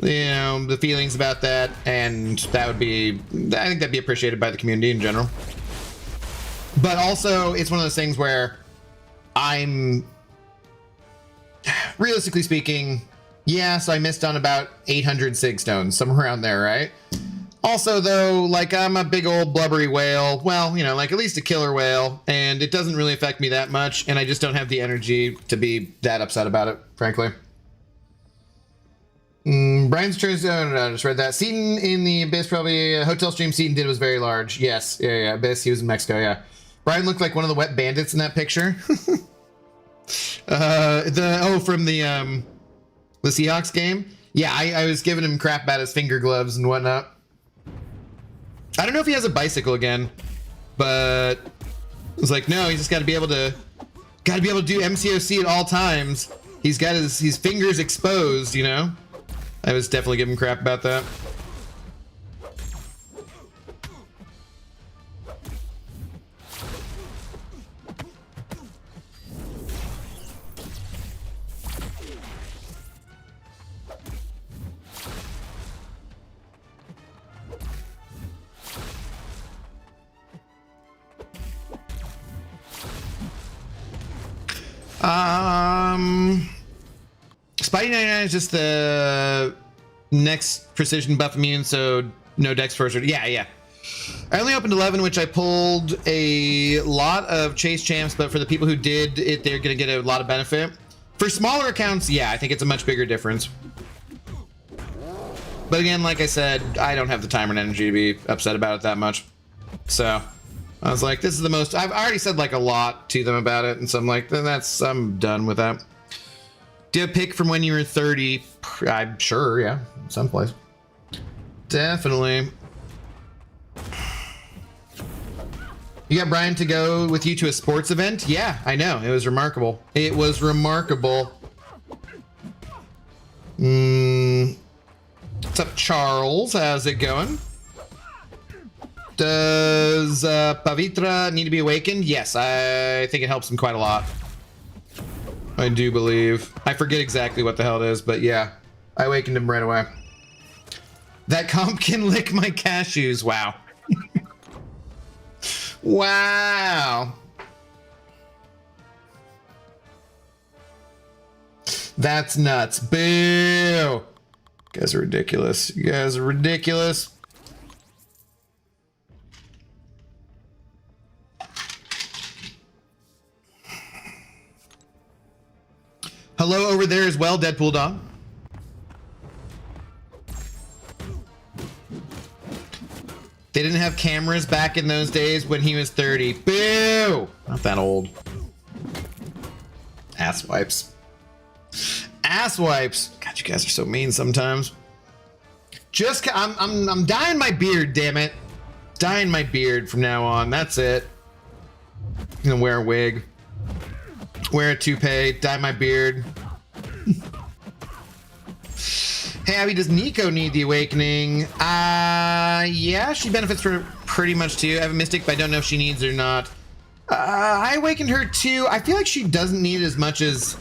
you know, the feelings about that, and that would be, I think that'd be appreciated by the community in general. But also, it's one of those things where I'm, realistically speaking, yeah, so I missed on about 800 sig stones, somewhere around there, right? Also, though, like, I'm a big old blubbery whale. Well, you know, like at least a killer whale, and it doesn't really affect me that much, and I just don't have the energy to be that upset about it, frankly. Brian's turns. I just read that. Seaton in the Abyss, probably hotel stream Seaton did was very large. Yes, yeah, Abyss. He was in Mexico. Yeah, Brian looked like one of the wet bandits in that picture. From the Seahawks game. Yeah, I was giving him crap about his finger gloves and whatnot. I don't know if he has a bicycle again, but I was like, no, he's just got to be able to do MCoC at all times. He's got his fingers exposed, you know. I was definitely giving crap about that. Spidey 99 is just the next precision buff immune, so no dex first. Yeah. I only opened 11, which I pulled a lot of chase champs, but for the people who did it, they're going to get a lot of benefit. For smaller accounts, yeah, I think it's a much bigger difference. But again, like I said, I don't have the time and energy to be upset about it that much. So I was like, this is the most, I've already said like a lot to them about it. And so I'm like, then I'm done with that. Do you pick from when you were 30? I'm sure, yeah, someplace. Definitely. You got Brian to go with you to a sports event? Yeah, I know. It was remarkable. It was remarkable. What's up, Charles? How's it going? Does Pavitra need to be awakened? Yes, I think it helps him quite a lot. I do believe. I forget exactly what the hell it is, but yeah. I awakened him right away. That comp can lick my cashews. Wow. Wow. That's nuts. Boo. You guys are ridiculous. You guys are ridiculous. Hello over there as well, Deadpool Dog. They didn't have cameras back in those days when he was 30. Boo! Not that old. Ass wipes. Ass wipes. God, you guys are so mean sometimes. I'm dyeing my beard, damn it. Dyeing my beard from now on. That's it. I'm gonna wear a wig. Wear a toupee. Dye my beard. Hey, Abby, does Nico need the awakening? Yeah, she benefits from pretty much too. I have a mystic, but I don't know if she needs it or not. I awakened her too. I feel like she doesn't need it as much as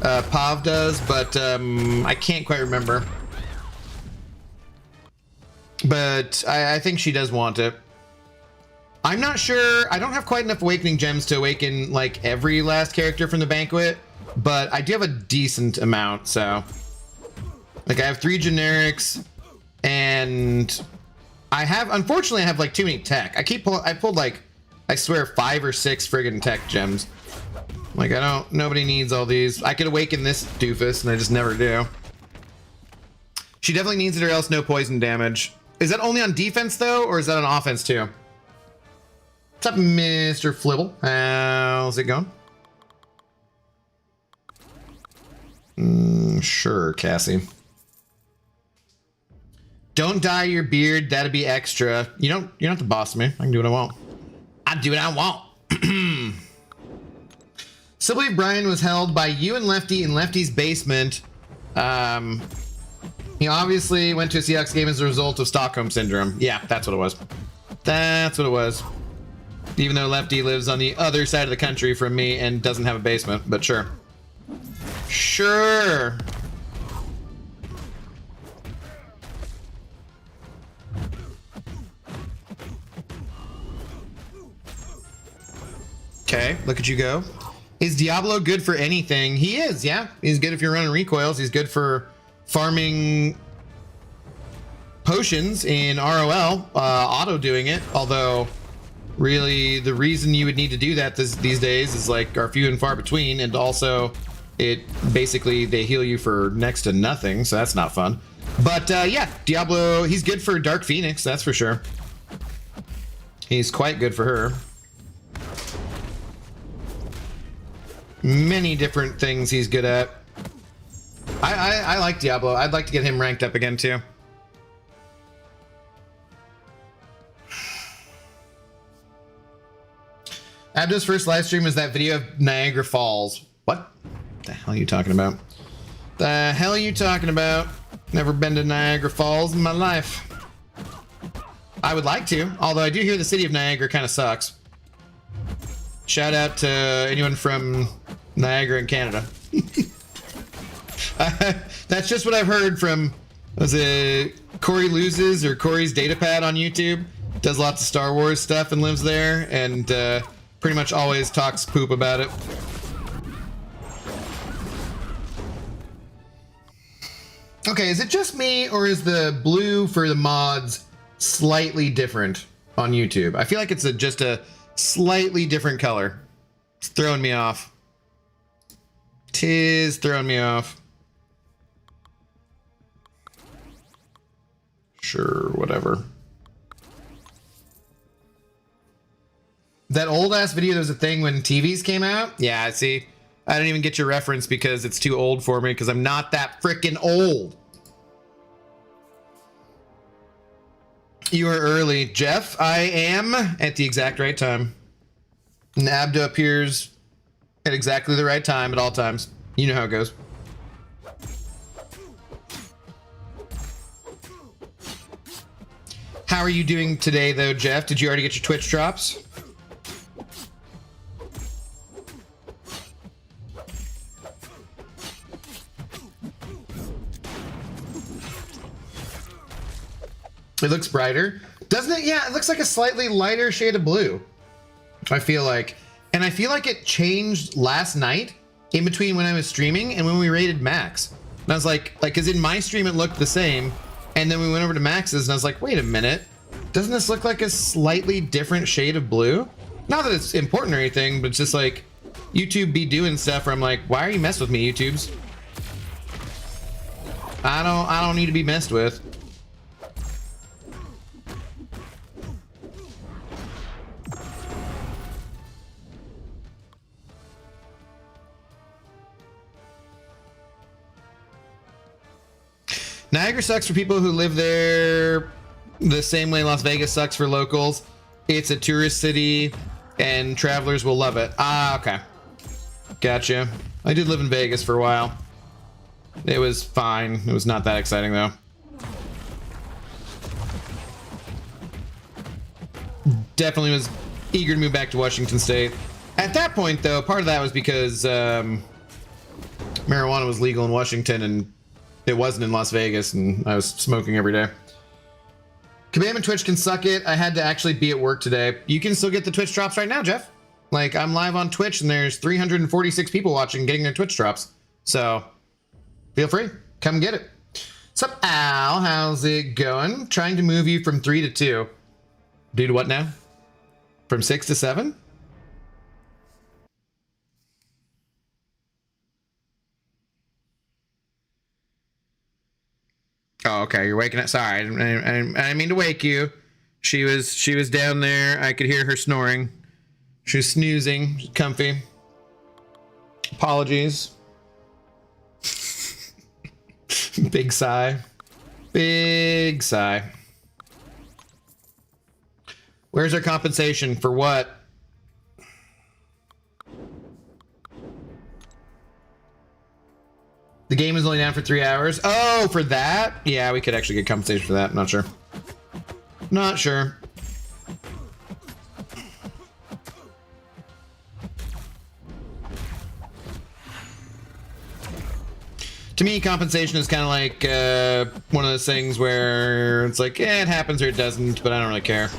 Pav does, but I can't quite remember. But I think she does want it. I'm not sure. I don't have quite enough awakening gems to awaken like every last character from the Banquet, but I do have a decent amount, so. Like I have 3 generics, and unfortunately I have like too many tech. I pulled like, I swear 5 or 6 friggin' tech gems. Like nobody needs all these. I could awaken this doofus and I just never do. She definitely needs it or else no poison damage. Is that only on defense though, or is that on offense too? What's up, Mr. Flibble? How's it going? Sure, Cassie. Don't dye your beard, that'd be extra. You're not the boss of me. I can do what I want. I do what I want. So I believe Brian was held by you and Lefty in Lefty's basement. He obviously went to a Seahawks game as a result of Stockholm Syndrome. Yeah, that's what it was. That's what it was. Even though Lefty lives on the other side of the country from me and doesn't have a basement, but sure. Sure. Okay, look at you go. Is Diablo good for anything? He is, yeah. He's good if you're running recoils. He's good for farming potions in ROL, auto doing it. Although, really, the reason you would need to do that these days is like are few and far between, and also it basically they heal you for next to nothing, so that's not fun. But yeah, Diablo, he's good for Dark Phoenix, that's for sure. He's quite good for her. Many different things he's good at. I like Diablo. I'd like to get him ranked up again too. Abdo's first live stream was that video of Niagara Falls. What the hell are you talking about? The hell are you talking about? Never been to Niagara Falls in my life. I would like to, although I do hear the city of Niagara kind of sucks. Shout out to anyone from Niagara in Canada. That's just what I've heard from, was it Corey Loses or Corey's Datapad on YouTube? Does lots of Star Wars stuff and lives there, and pretty much always talks poop about it. Okay, is it just me, or is the blue for the mods slightly different? on YouTube. I feel like it's just a slightly different color. It's throwing me off. Tis throwing me off. Sure, whatever. That old ass video, there was a thing when TVs came out. Yeah, see, I didn't even get your reference because it's too old for me because I'm not that freaking old. You are early, Jeff. I am at the exact right time. Nabda appears at exactly the right time at all times. You know how it goes. How are you doing today, though, Jeff? Did you already get your Twitch drops? It looks brighter. Doesn't it? Yeah, it looks like a slightly lighter shade of blue. I feel like. And I feel like it changed last night in between when I was streaming and when we rated Max. And I was like, because in my stream it looked the same. And then we went over to Max's and I was like, wait a minute. Doesn't this look like a slightly different shade of blue? Not that it's important or anything, but it's just like YouTube be doing stuff where I'm like, why are you messing with me, YouTubes? I don't need to be messed with. Niagara sucks for people who live there the same way Las Vegas sucks for locals. It's a tourist city and travelers will love it. Ah, okay. Gotcha. I did live in Vegas for a while. It was fine. It was not that exciting though. Definitely was eager to move back to Washington State. At that point though, part of that was because marijuana was legal in Washington and it wasn't in Las Vegas, and I was smoking every day. Kabam and Twitch can suck it. I had to actually be at work today. You can still get the Twitch drops right now, Jeff. Like, I'm live on Twitch, and there's 346 people watching getting their Twitch drops. So, feel free. Come get it. What's up, Al? How's it going? Trying to move you from 3 to 2. Do to what now? From 6 to 7? Oh, okay. You're waking up. Sorry, I didn't mean to wake you. She was down there. I could hear her snoring. She was snoozing. Comfy. Apologies. Big sigh. Big sigh. Where's our compensation for what? The game is only down for 3 hours. Oh, for that? Yeah, we could actually get compensation for that. I'm not sure. Not sure. To me, compensation is kind of like one of those things where it's like, it happens or it doesn't, but I don't really care.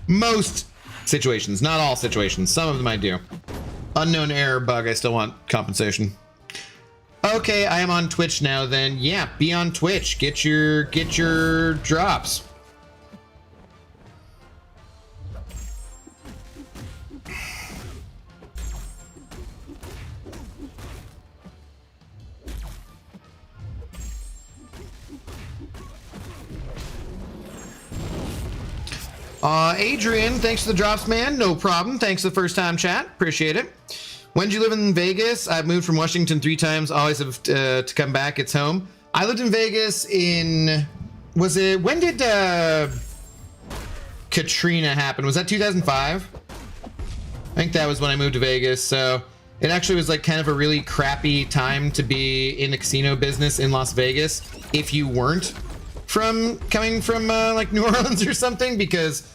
Most situations, not all situations. Some of them I do. Unknown error bug, I still want compensation. Okay, I am on Twitch now then. Yeah, be on Twitch. Get your drops. Adrian, thanks for the drops, man. No problem. Thanks for the first time chat. Appreciate it. When did you live in Vegas? I've moved from Washington 3 times. Always have to come back. It's home. I lived in Vegas in... when did Katrina happen? Was that 2005? I think that was when I moved to Vegas. So it actually was like kind of a really crappy time to be in the casino business in Las Vegas if you weren't coming from like New Orleans or something, because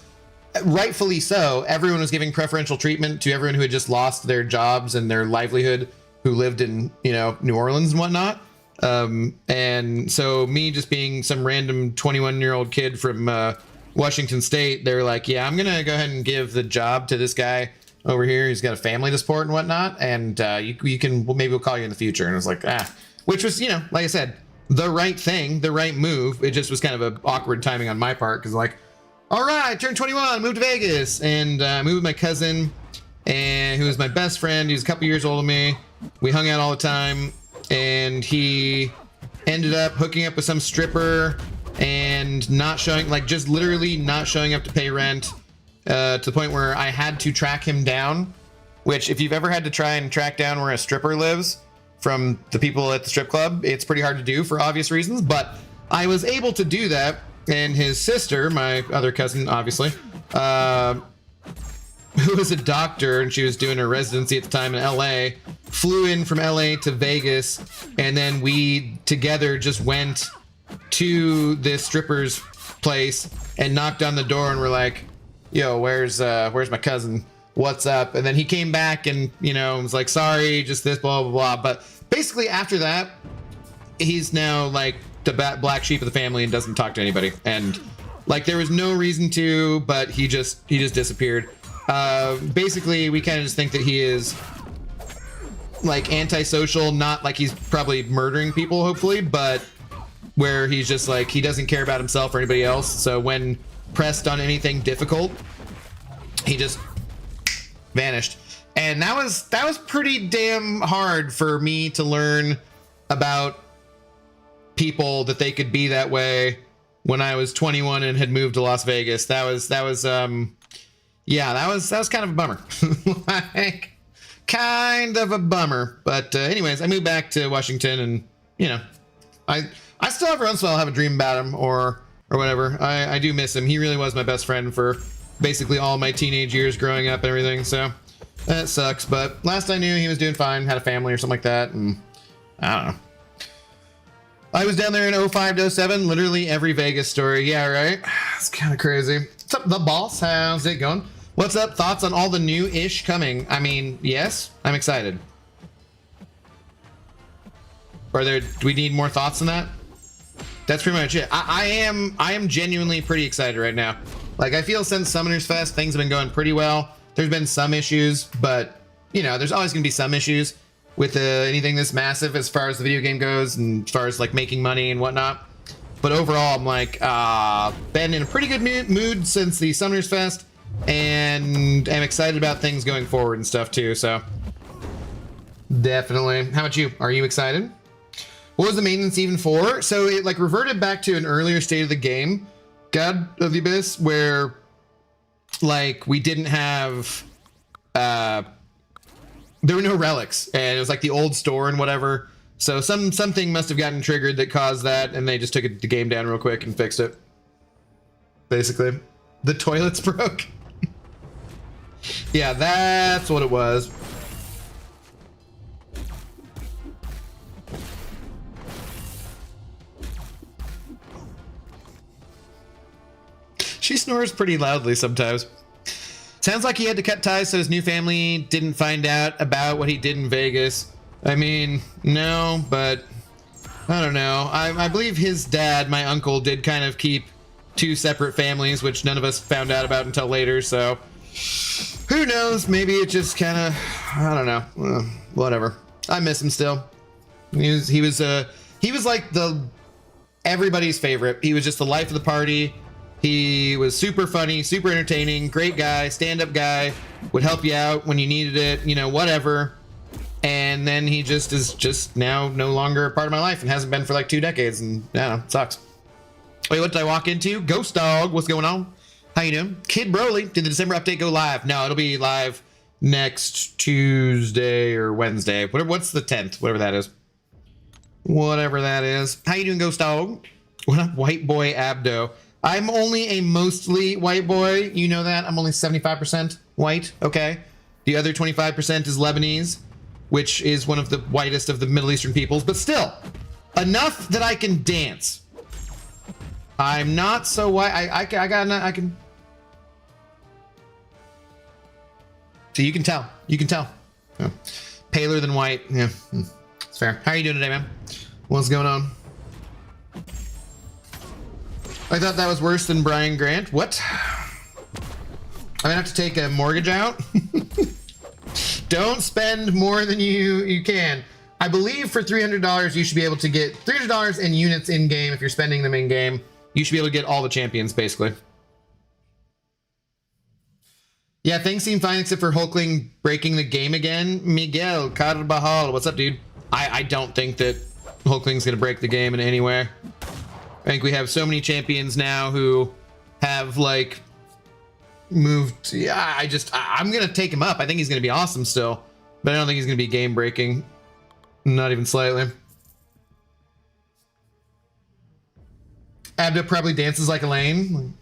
rightfully so, everyone was giving preferential treatment to everyone who had just lost their jobs and their livelihood who lived in, New Orleans and whatnot. And so me just being some random 21-year-old kid from Washington State, they were like, yeah, I'm going to go ahead and give the job to this guy over here. He's got a family to support and whatnot. And you can, maybe we'll call you in the future. And I was like, which was, like I said, the right thing, the right move. It just was kind of an awkward timing on my part because like, all right, turned 21, moved to Vegas, and moved with my cousin, and who was my best friend. He was a couple years older than me. We hung out all the time, and he ended up hooking up with some stripper and not showing, like, just literally not showing up to pay rent, to the point where I had to track him down, which if you've ever had to try and track down where a stripper lives from the people at the strip club, it's pretty hard to do for obvious reasons, but I was able to do that. And his sister, my other cousin, obviously, who was a doctor, and she was doing her residency at the time in LA, flew in from LA to Vegas, and then we together just went to this stripper's place and knocked on the door and were like, yo, where's my cousin? What's up? And then he came back and, you know, was like, sorry, just this, blah, blah, blah. But basically after that, he's now like the black sheep of the family and doesn't talk to anybody. And like, there was no reason to, but he just disappeared. Basically, we kind of just think that he is like antisocial, not like he's probably murdering people, hopefully, but where he's just like, he doesn't care about himself or anybody else. So when pressed on anything difficult, he just vanished. And that was pretty damn hard for me to learn about people, that they could be that way, when I was 21 and had moved to Las Vegas. That was kind of a bummer. Like, kind of a bummer. But anyways, I moved back to Washington, and you know, I still every once in a while have a dream about him or whatever. I do miss him. He really was my best friend for basically all my teenage years growing up and everything. So that sucks. But last I knew, he was doing fine, had a family or something like that, and I don't know. I was down there in 05 to 07, literally every Vegas story. Yeah, right? It's kind of crazy. What's up, the boss? How's it going? What's up? Thoughts on all the new-ish coming? I mean, yes, I'm excited. Do we need more thoughts on that? That's pretty much it. I am genuinely pretty excited right now. Like, I feel since Summoners Fest, things have been going pretty well. There's been some issues, but, you know, there's always going to be some issues with anything this massive as far as the video game goes, and as far as like making money and whatnot. But overall, I'm like, been in a pretty good mood since the Summoners Fest, and I'm excited about things going forward and stuff too. So definitely. How about you? Are you excited? What was the maintenance even for? So it like reverted back to an earlier state of the game, God of the Abyss, where like we didn't have there were no relics, and it was like the old store and whatever. So something must have gotten triggered that caused that, and they just took the game down real quick and fixed it. Basically, the toilets broke. Yeah, that's what it was. She snores pretty loudly sometimes. Sounds like he had to cut ties so his new family didn't find out about what he did in Vegas. I mean, no, but I don't know. I believe his dad, my uncle, did kind of keep two separate families, which none of us found out about until later. So who knows? Maybe it just kind of, I don't know. Whatever. I miss him still. He was like everybody's favorite. He was just the life of the party. He was super funny, super entertaining, great guy, stand-up guy, would help you out when you needed it, you know, whatever. And then he just is just now no longer a part of my life and hasn't been for like 2 decades, and I don't know, it sucks. Wait, what did I walk into? Ghost Dog, what's going on? How you doing? Kid Broly, did the December update go live? No, it'll be live next Tuesday or Wednesday. What's the 10th? Whatever that is. Whatever that is. How you doing, Ghost Dog? What up, White Boy Abdo? I'm only a mostly white boy. You know that. I'm only 75% white, okay? The other 25% is Lebanese, which is one of the whitest of the Middle Eastern peoples, but still, enough that I can dance. I'm not so white. I can. So you can tell. You can tell. Yeah. Paler than white. Yeah, it's fair. How are you doing today, man? What's going on? I thought that was worse than Brian Grant. What? I'm gonna have to take a mortgage out. Don't spend more than you can. I believe for $300 you should be able to get $300 in units in game. If you're spending them in game, you should be able to get all the champions basically. Yeah, things seem fine except for Hulkling breaking the game again. Miguel Carbajal, what's up, dude? I don't think that Hulkling's gonna break the game in any way. I think we have so many champions now who have like moved. Yeah, I'm gonna take him up. I think he's gonna be awesome still, but I don't think he's gonna be game breaking. Not even slightly. Abda probably dances like Elaine.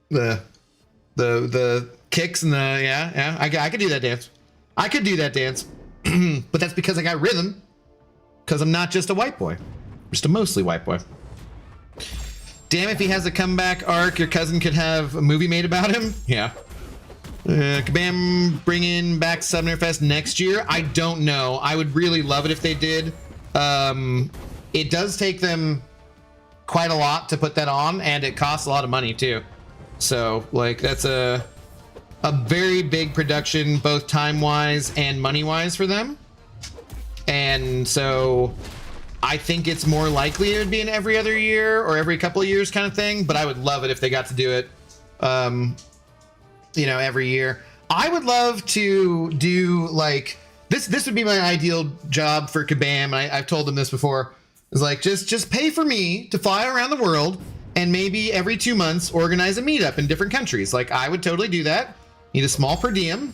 The kicks and the yeah. I could do that dance. I could do that dance, but that's because I got rhythm. Because I'm not just a white boy, I'm just a mostly white boy. Damn, if he has a comeback arc, your cousin could have a movie made about him. Yeah. Kabam bringing back Summoner Fest next year. I don't know. I would really love it if they did. It does take them quite a lot to put that on, and it costs a lot of money too. So like that's a very big production, both time-wise and money-wise for them. And so I think it's more likely it would be an every other year or every couple of years kind of thing, but I would love it if they got to do it, you know, every year. I would love to do like this would be my ideal job for Kabam. I've told them this before. It's like, just pay for me to fly around the world and maybe every 2 months organize a meetup in different countries. Like I would totally do that. Need a small per diem.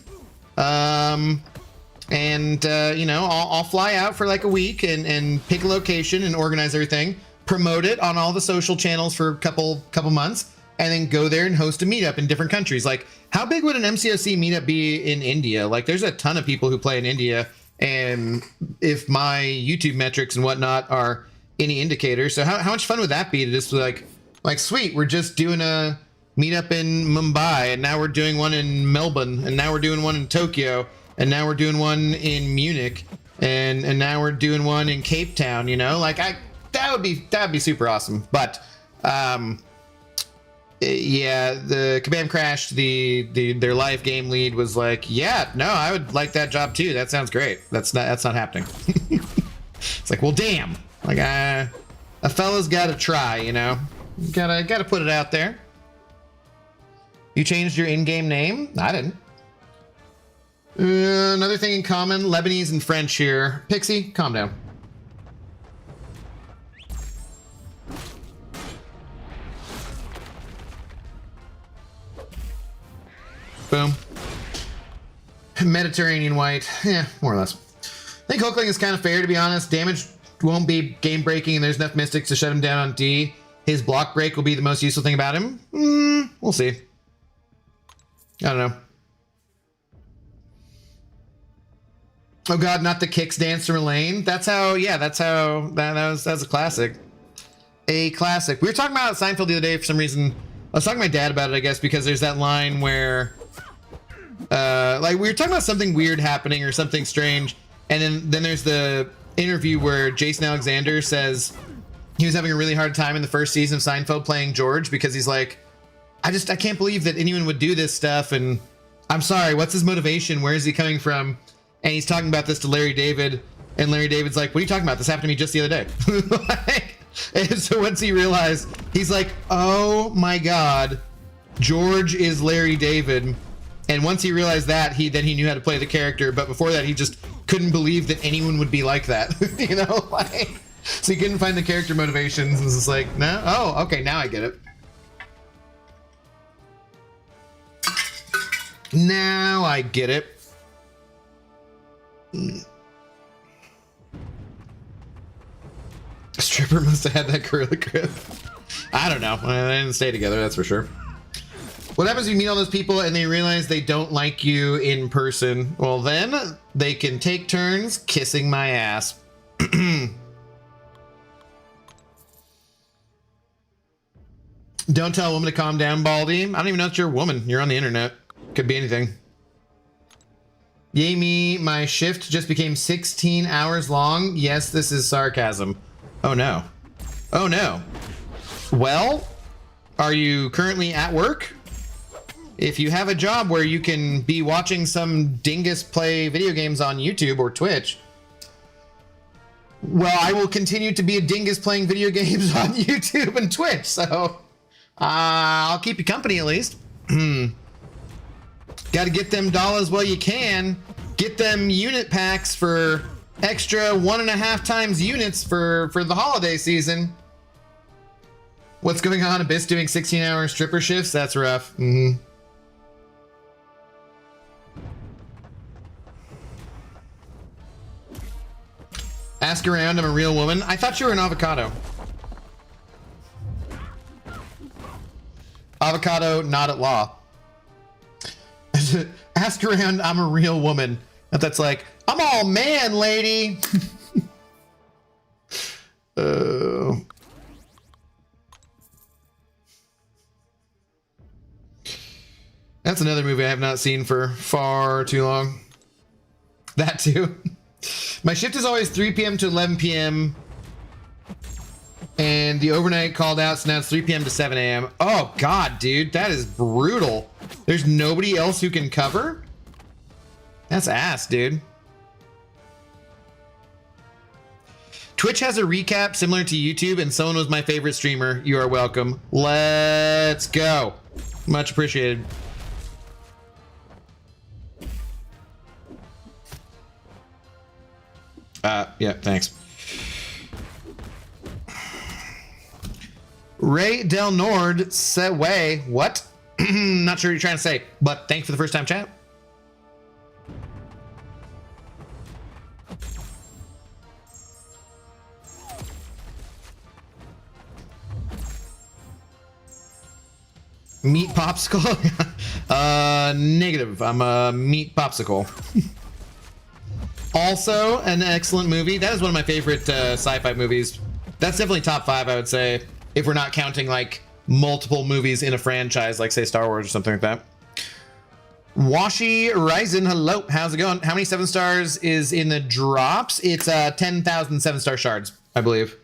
You know, I'll fly out for like a week and pick a location and organize everything, promote it on all the social channels for a couple months, and then go there and host a meetup in different countries. Like how big would an MCoC meetup be in India? Like there's a ton of people who play in India, and if my YouTube metrics and whatnot are any indicator, so how much fun would that be to just like sweet, we're just doing a meetup in Mumbai, and now we're doing one in Melbourne, and now we're doing one in Tokyo, and now we're doing one in Munich, and now we're doing one in Cape Town, you know? Like that would be super awesome. But yeah, the Kabam crashed, their live game lead was like, yeah, no, I would like that job too. That sounds great. That's not happening. It's like, well, damn. Like a fella's gotta try, you know? Gotta put it out there. You changed your in-game name? I didn't. Another thing in common, Lebanese and French here. Pixie, calm down. Boom. Mediterranean white. Yeah, more or less. I think Hulkling is kind of fair, to be honest. Damage won't be game breaking, and there's enough mystics to shut him down on D. His block break will be the most useful thing about him. We'll see. I don't know. Oh god, not the kicks dance from Elaine. That's how, yeah, that was a classic. A classic. We were talking about Seinfeld the other day for some reason. I was talking to my dad about it, I guess, because there's that line where like we were talking about something weird happening or something strange, and then there's the interview where Jason Alexander says he was having a really hard time in the first season of Seinfeld playing George because he's like, I can't believe that anyone would do this stuff, and I'm sorry, what's his motivation? Where is he coming from? And he's talking about this to Larry David, and Larry David's like, what are you talking about? This happened to me just the other day. And so once he realized, he's like, oh my god, George is Larry David. And once he realized that, then he knew how to play the character, but before that he just couldn't believe that anyone would be like that. You know, like, so he couldn't find the character motivations, and was just like, no, oh, okay, now I get it. Now I get it. Stripper must have had that gorilla grip. I don't know. They didn't stay together, that's for sure. What happens if you meet all those people and they realize they don't like you in person? Well, then they can take turns kissing my ass. Don't tell a woman to calm down, Baldy. I don't even know if you're a woman. You're on the internet. Could be anything. Yay me, my shift just became 16 hours long. Yes, this is sarcasm. Oh no. Oh no. Well, are you currently at work? If you have a job where you can be watching some dingus play video games on YouTube or Twitch, well, I will continue to be a dingus playing video games on YouTube and Twitch, so I'll keep you company at least. Got to get them dollars while you can. Get them unit packs for extra 1.5 times units for the holiday season. What's going on? Abyss doing 16-hour stripper shifts? That's rough. Mm-hmm. Ask around, I'm a real woman. I thought you were an avocado. Avocado, not at law. Ask around, I'm a real woman. That's like, I'm all man, lady. That's another movie I have not seen for far too long. That too. My shift is always 3 p.m. to 11 p.m. And the overnight called out, so now it's 3 p.m. to 7 a.m. Oh, God, dude. That is brutal. There's nobody else who can cover? That's ass, dude. Twitch has a recap similar to YouTube, and someone was my favorite streamer. You are welcome. Let's go. Much appreciated. Yeah, thanks. Ray Del Nord said, "Way, what?" Not sure what you're trying to say, but thanks for the first time chat. Meat popsicle? Negative. I'm a meat popsicle. Also, an excellent movie. That is one of my favorite sci-fi movies. That's definitely top 5, I would say, if we're not counting like multiple movies in a franchise, like say Star Wars or something like that. Washi Ryzen, hello, how's it going? How many 7 stars is in the drops? It's 10,000 7-star shards, I believe.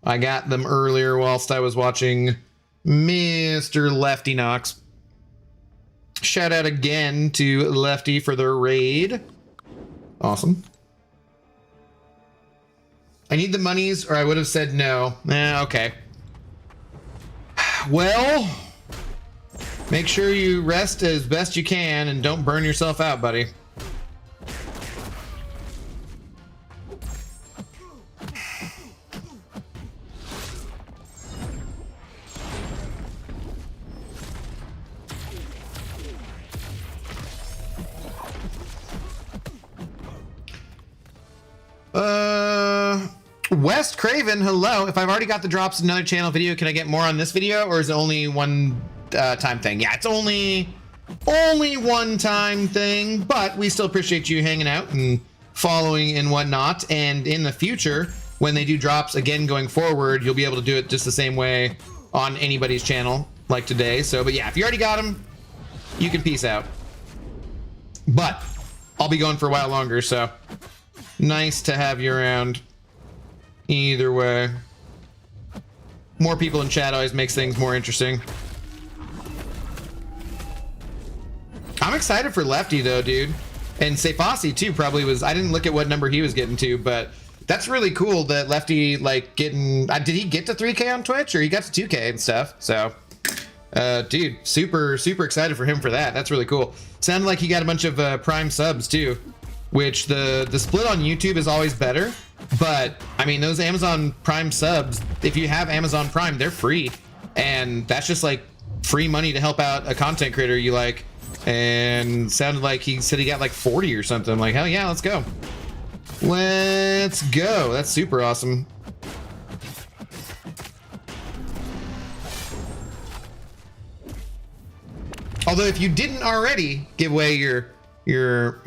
I got them earlier whilst I was watching Mr. Lefty Knox. Shout out again to Lefty for the raid. Awesome. I need the monies or I would have said no. Okay. Well, make sure you rest as best you can and don't burn yourself out, buddy. West Craven, hello. If I've already got the drops in another channel video, can I get more on this video, or is it only one time thing? Yeah, it's only one time thing, but we still appreciate you hanging out and following and whatnot. And in the future, when they do drops again going forward, you'll be able to do it just the same way on anybody's channel like today. So, but yeah, if you already got them, you can peace out. But I'll be going for a while longer, so nice to have you around. Either way, more people in chat always makes things more interesting. I'm excited for Lefty though, dude. And Sefasi too probably was. I didn't look at what number he was getting to, but that's really cool that Lefty like getting, did he get to 3K on Twitch, or he got to 2K and stuff? So dude, super excited for him for that. That's really cool. Sounded like he got a bunch of Prime subs too, which the split on YouTube is always better. But I mean, those Amazon Prime subs, if you have Amazon Prime, they're free, and that's just like free money to help out a content creator you like. And sounded like he said he got like 40 or something. I'm like, hell yeah, let's go. Let's go. That's super awesome. Although if you didn't already give away your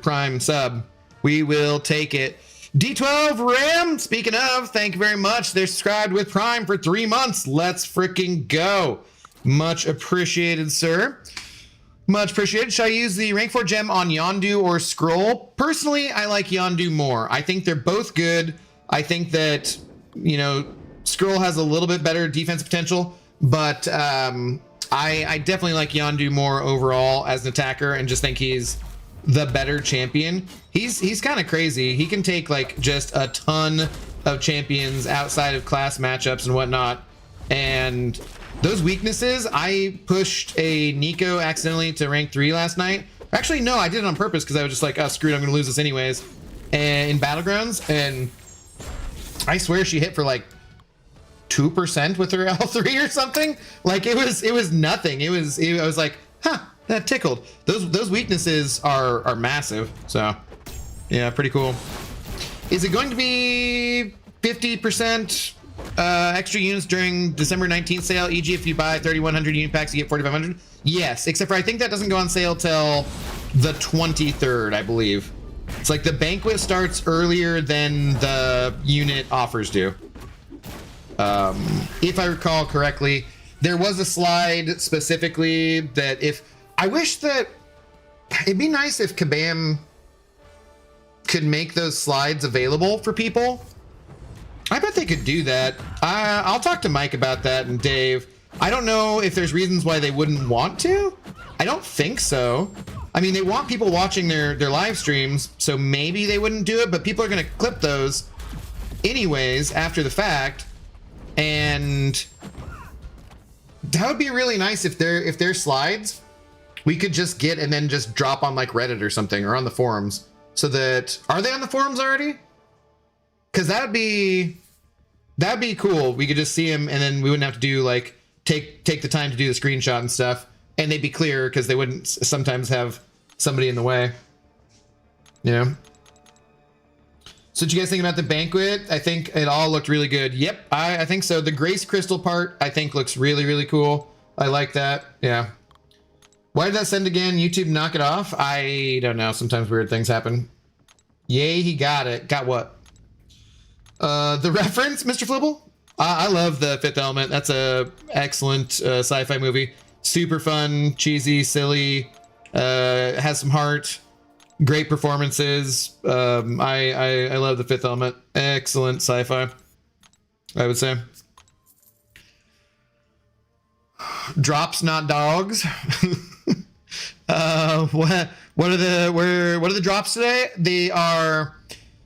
Prime sub, we will take it. D12 Ram, speaking of, thank you very much. They're subscribed with Prime for 3 months. Let's freaking go. Much appreciated, sir. Much appreciated. Shall I use the rank 4 gem on Yondu or Scroll? Personally, I like Yondu more. I think they're both good. I think that, you know, Scroll has a little bit better defense potential, but I definitely like Yondu more overall as an attacker, and just think he's the better champion. He's kind of crazy. He can take like just a ton of champions outside of class matchups and whatnot, and Those weaknesses, I pushed a Nico accidentally to rank 3 last night. Actually, no, I did it on purpose because I was just like, oh, screw it, I'm going to lose this anyways. And in Battlegrounds, and I swear she hit for like 2% with her L3 or something. Like it was nothing. I was like, huh, that tickled. Those weaknesses are massive. So yeah, pretty cool. Is it going to be 50% extra units during December 19th sale, e.g. if you buy 3100 unit packs you get 4500? Yes, except for I think that doesn't go on sale till the 23rd, I believe. It's like the banquet starts earlier than the unit offers do. If I recall correctly, there was a slide specifically that I wish that it'd be nice if Kabam could make those slides available for people. I bet they could do that. I'll talk to Mike about that and Dave. I don't know if there's reasons why they wouldn't want to. I don't think so. I mean, they want people watching their live streams, so maybe they wouldn't do it, but people are going to clip those anyways after the fact. And that would be really nice if their slides we could just get and then just drop on like Reddit or something or on the forums. So that, are they on the forums already? Because that'd be cool. We could just see them and then we wouldn't have to do like take the time to do the screenshot and stuff, and they'd be clear because they wouldn't sometimes have somebody in the way. You know. So what you guys think about the banquet? I think it all looked really good. Yep, I think so. The Grace Crystal part I think looks really cool. I like that. Yeah. Why did that send again? YouTube knock it off? I don't know. Sometimes weird things happen. Yay, he got it. Got what? The reference, Mr. Flibble? I love The Fifth Element. That's a excellent sci-fi movie. Super fun, cheesy, silly, has some heart, great performances. I love The Fifth Element. Excellent sci-fi, I would say. Drops, not dogs. What are the drops today? They are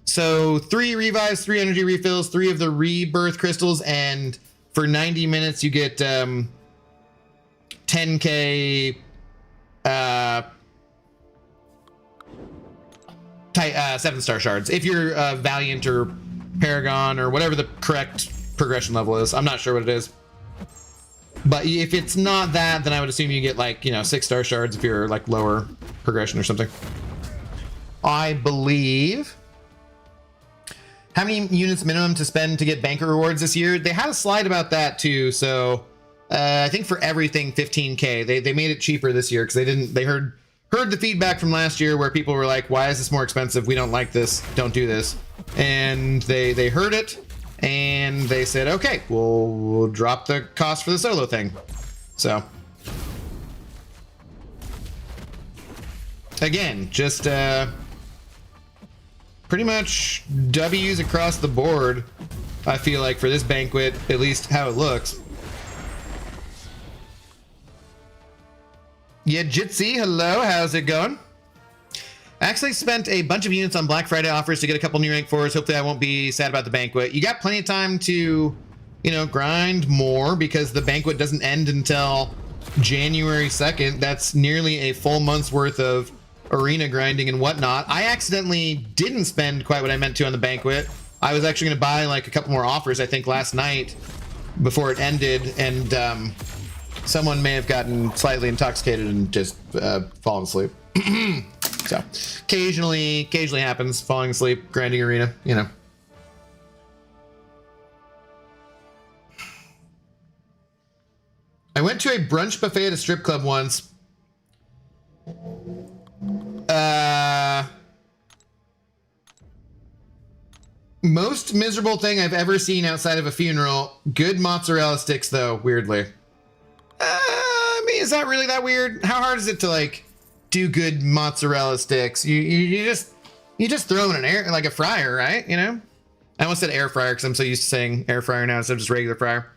so 3 revives, 3 energy refills, 3 of the rebirth crystals, and for 90 minutes you get 10k 7-star shards if you're Valiant or Paragon or whatever the correct progression level is. I'm not sure what it is. But if it's not that, then I would assume you get like, 6-star shards if you're like lower progression or something. I believe. How many units minimum to spend to get banker rewards this year? They had a slide about that too. So I think for everything 15k. They made it cheaper this year because they heard the feedback from last year where people were like, why is this more expensive? We don't like this. Don't do this. And they heard it. And they said, okay, we'll drop the cost for the solo thing. So again, just pretty much W's across the board, I feel like, for this banquet, at least how it looks. Yeah, Jitsi, hello, how's it going? I actually spent a bunch of units on Black Friday offers to get a couple new rank 4s. Hopefully I won't be sad about the banquet. You got plenty of time to, grind more because the banquet doesn't end until January 2nd. That's nearly a full month's worth of arena grinding and whatnot. I accidentally didn't spend quite what I meant to on the banquet. I was actually going to buy like a couple more offers, I think, last night before it ended, and someone may have gotten slightly intoxicated and just fallen asleep. So occasionally happens, falling asleep, grinding arena, I went to a brunch buffet at a strip club once. Most miserable thing I've ever seen outside of a funeral. Good mozzarella sticks though, weirdly. I mean, is that really that weird? How hard is it to like do good mozzarella sticks? You just throw them in an air, like a fryer, right? I almost said air fryer because I'm so used to saying air fryer now instead of just regular fryer.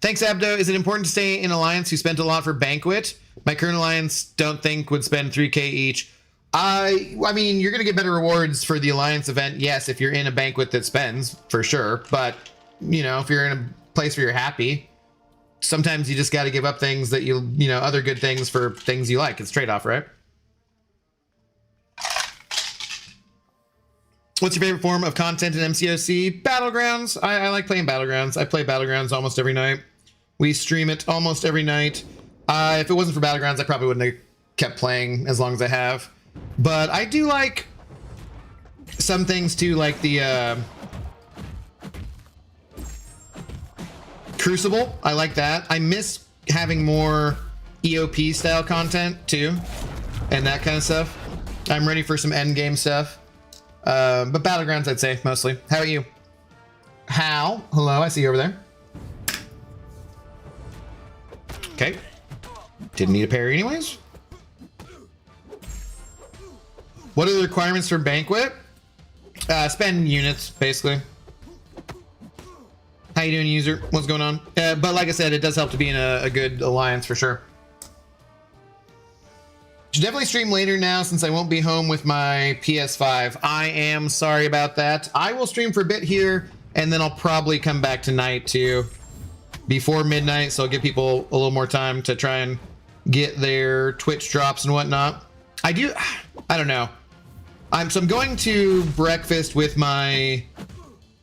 Thanks, Abdo. Is it important to stay in Alliance who spent a lot for Banquet? My current Alliance don't think would spend 3k each. I mean, you're gonna get better rewards for the Alliance event, yes, if you're in a Banquet that spends, for sure. But if you're in a place where you're happy, sometimes you just got to give up things that you know, other good things for things you like. It's trade-off, right? What's your favorite form of content in MCoC? Battlegrounds. I like playing Battlegrounds. I play Battlegrounds almost every night. We stream it almost every night. If it wasn't for Battlegrounds, I probably wouldn't have kept playing as long as I have. But I do like some things too, like the Crucible. I like that. I miss having more EOP style content too, and that kind of stuff. I'm ready for some end game stuff. But Battlegrounds, I'd say mostly. How about you? Hal, hello, I see you over there. Okay. Didn't need a parry anyways. What are the requirements for Banquet? Spend units, basically. How you doing, user? What's going on? But like I said, it does help to be in a good alliance for sure. Should definitely stream later now since I won't be home with my PS5. I am sorry about that. I will stream for a bit here, and then I'll probably come back tonight too, before midnight, so I'll give people a little more time to try and get their Twitch drops and whatnot. I don't know. I'm going to breakfast with my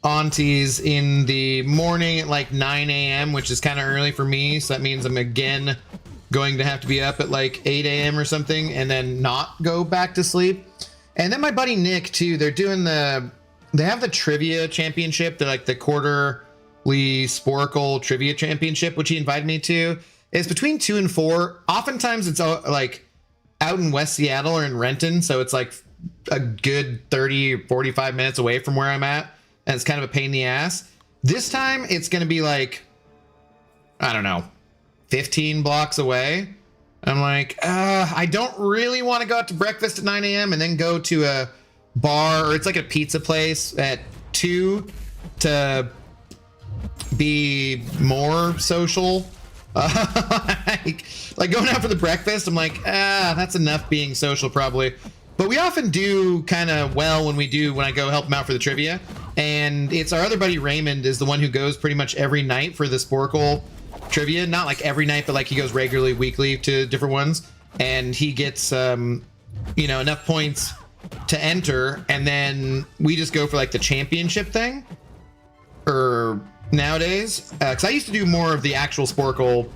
aunties in the morning at like 9 a.m., which is kind of early for me. So that means I'm again going to have to be up at like 8 a.m. or something and then not go back to sleep. And then my buddy Nick too, they have the trivia championship. They're like the quarterly Sporkle trivia championship, which he invited me to. It's between 2 and 4. Oftentimes it's like out in West Seattle or in Renton. So it's like a good 30 or 45 minutes away from where I'm at. And it's kind of a pain in the ass. This time it's going to be like, I don't know, 15 blocks away. I'm like, I don't really want to go out to breakfast at 9 a.m. and then go to a bar, or it's like a pizza place at 2 to be more social. Like going out for the breakfast, I'm like, that's enough being social probably. But we often do kind of well when I go help him out for the trivia. And it's our other buddy Raymond is the one who goes pretty much every night for the Sporkle trivia. Not like every night, but like he goes regularly, weekly to different ones. And he gets, enough points to enter. And then we just go for like the championship thing. Or nowadays. Because I used to do more of the actual Sporkle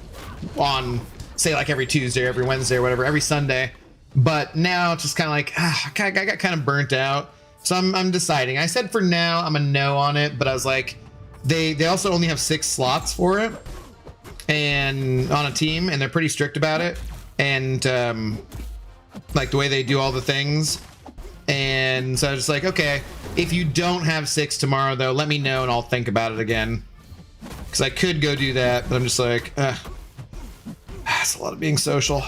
on, say, like every Tuesday, or every Wednesday, or whatever, every Sunday. But now it's just kind of like, I got kind of burnt out. So I'm deciding. I said for now, I'm a no on it, but I was like, they also only have 6 slots for it and on a team, and they're pretty strict about it. And like the way they do all the things. And so I was just like, okay, if you don't have 6 tomorrow though, let me know and I'll think about it again. Because I could go do that, but I'm just like, it's a lot of being social.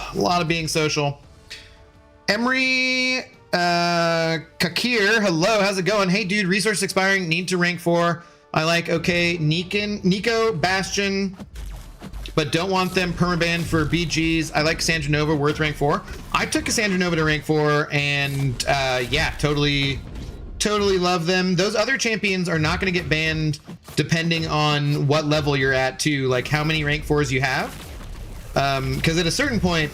Emery Kakir, hello, how's it going? Hey dude, resource expiring, need to rank 4. I like, okay, Nico, Bastion, but don't want them permabanned for BGs. I like Cassandra Nova, worth rank 4. I took Cassandra Nova to rank 4 and yeah, totally love them. Those other champions are not going to get banned depending on what level you're at too, like how many rank 4s you have. Because at a certain point,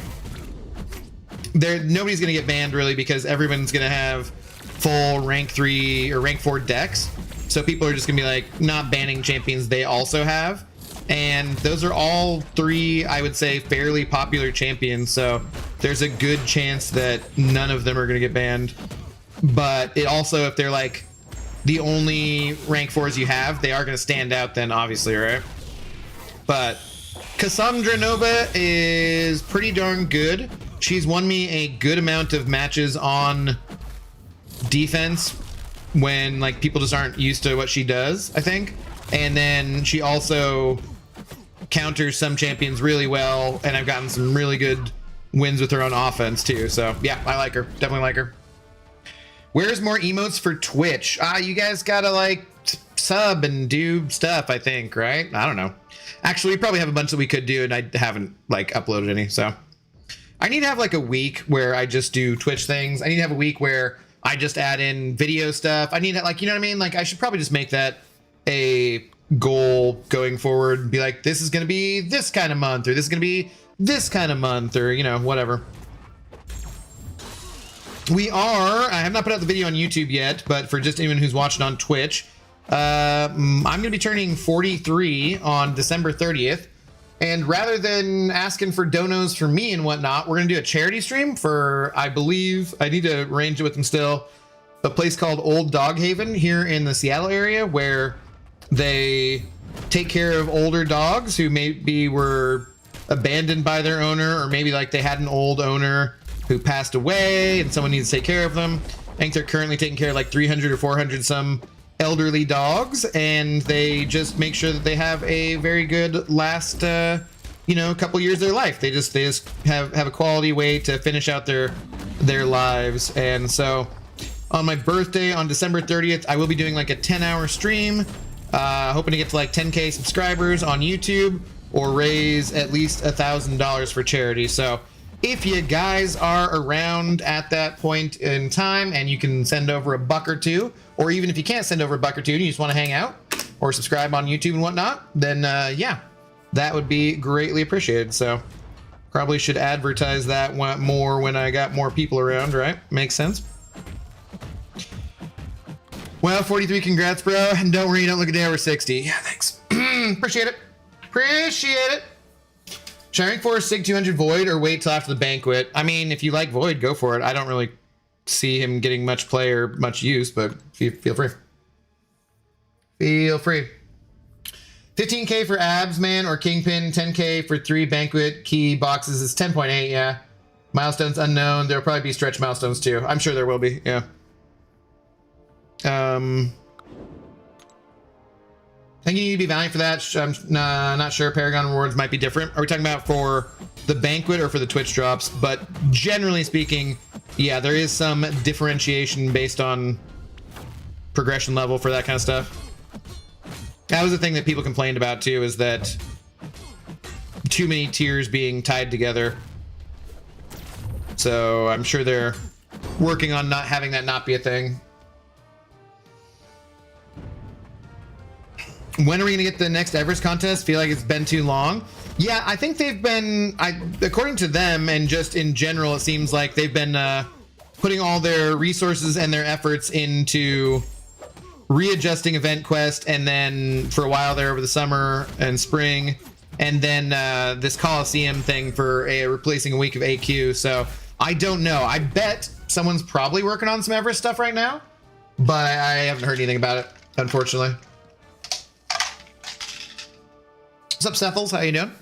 nobody's gonna get banned really, because everyone's gonna have full rank 3 or rank 4 decks. So people are just gonna be like not banning champions they also have, and those are all 3, I would say, fairly popular champions. So there's a good chance that none of them are gonna get banned. But it also, if they're like the only rank 4s you have, they are gonna stand out then, obviously, right? But Cassandra Nova is pretty darn good. She's won me a good amount of matches on defense when like people just aren't used to what she does, I think. And then she also counters some champions really well, and I've gotten some really good wins with her on offense too. So yeah, I like her, definitely like her. Where's more emotes for Twitch? You guys gotta like sub and do stuff, I think, right? I don't know. Actually, we probably have a bunch that we could do, and I haven't like uploaded any, so. I need to have like a week where I just do Twitch things. I need to have a week where I just add in video stuff. I need to, like, you know what I mean? Like I should probably just make that a goal going forward. Be like, this is going to be this kind of month, or this is going to be this kind of month, or, you know, whatever. I have not put out the video on YouTube yet, but for just anyone who's watching on Twitch, I'm going to be turning 43 on December 30th. And rather than asking for donos for me and whatnot, we're going to do a charity stream for, I believe, I need to arrange it with them still, a place called Old Dog Haven here in the Seattle area, where they take care of older dogs who maybe were abandoned by their owner, or maybe like they had an old owner who passed away and someone needs to take care of them. I think they're currently taking care of like 300 or 400 some elderly dogs, and they just make sure that they have a very good last you know, couple years of their life. They just have a quality way to finish out their lives. And so on my birthday on December 30th, I will be doing like a 10-hour stream, hoping to get to like 10K subscribers on YouTube, or raise at least $1,000 for charity. So if you guys are around at that point in time and you can send over a buck or two, or even if you can't send over a buck or two and you just want to hang out or subscribe on YouTube and whatnot, then yeah, that would be greatly appreciated. So probably should advertise that more when I got more people around, right? Makes sense. Well, 43, congrats, bro. And don't worry, you don't look a day over 60. Yeah, thanks. Appreciate it. Appreciate it. Sharing for Sig 200 Void, or wait till after the Banquet? I mean, if you like Void, go for it. I don't really see him getting much play or much use, but feel free. Feel free. 15K for Abs, man, or Kingpin. 10K for 3 Banquet key boxes is 10.8, yeah. Milestones unknown. There'll probably be stretch milestones too. I'm sure there will be, yeah. I think you need to be valiant for that. I'm not sure. Paragon rewards might be different. Are we talking about for the Banquet or for the Twitch drops? But generally speaking, yeah, there is some differentiation based on progression level for that kind of stuff. That was the thing that people complained about too, is that too many tiers being tied together. So I'm sure they're working on not having that not be a thing. When are we gonna get the next Everest contest? Feel like it's been too long. Yeah, I think they've been, according to them and just in general, it seems like they've been putting all their resources and their efforts into readjusting Event Quest, and then for a while there over the summer and spring, and then this Coliseum thing for replacing a week of AQ. So I don't know. I bet someone's probably working on some Everest stuff right now, but I haven't heard anything about it, unfortunately. What's up, Cephals? How you doing?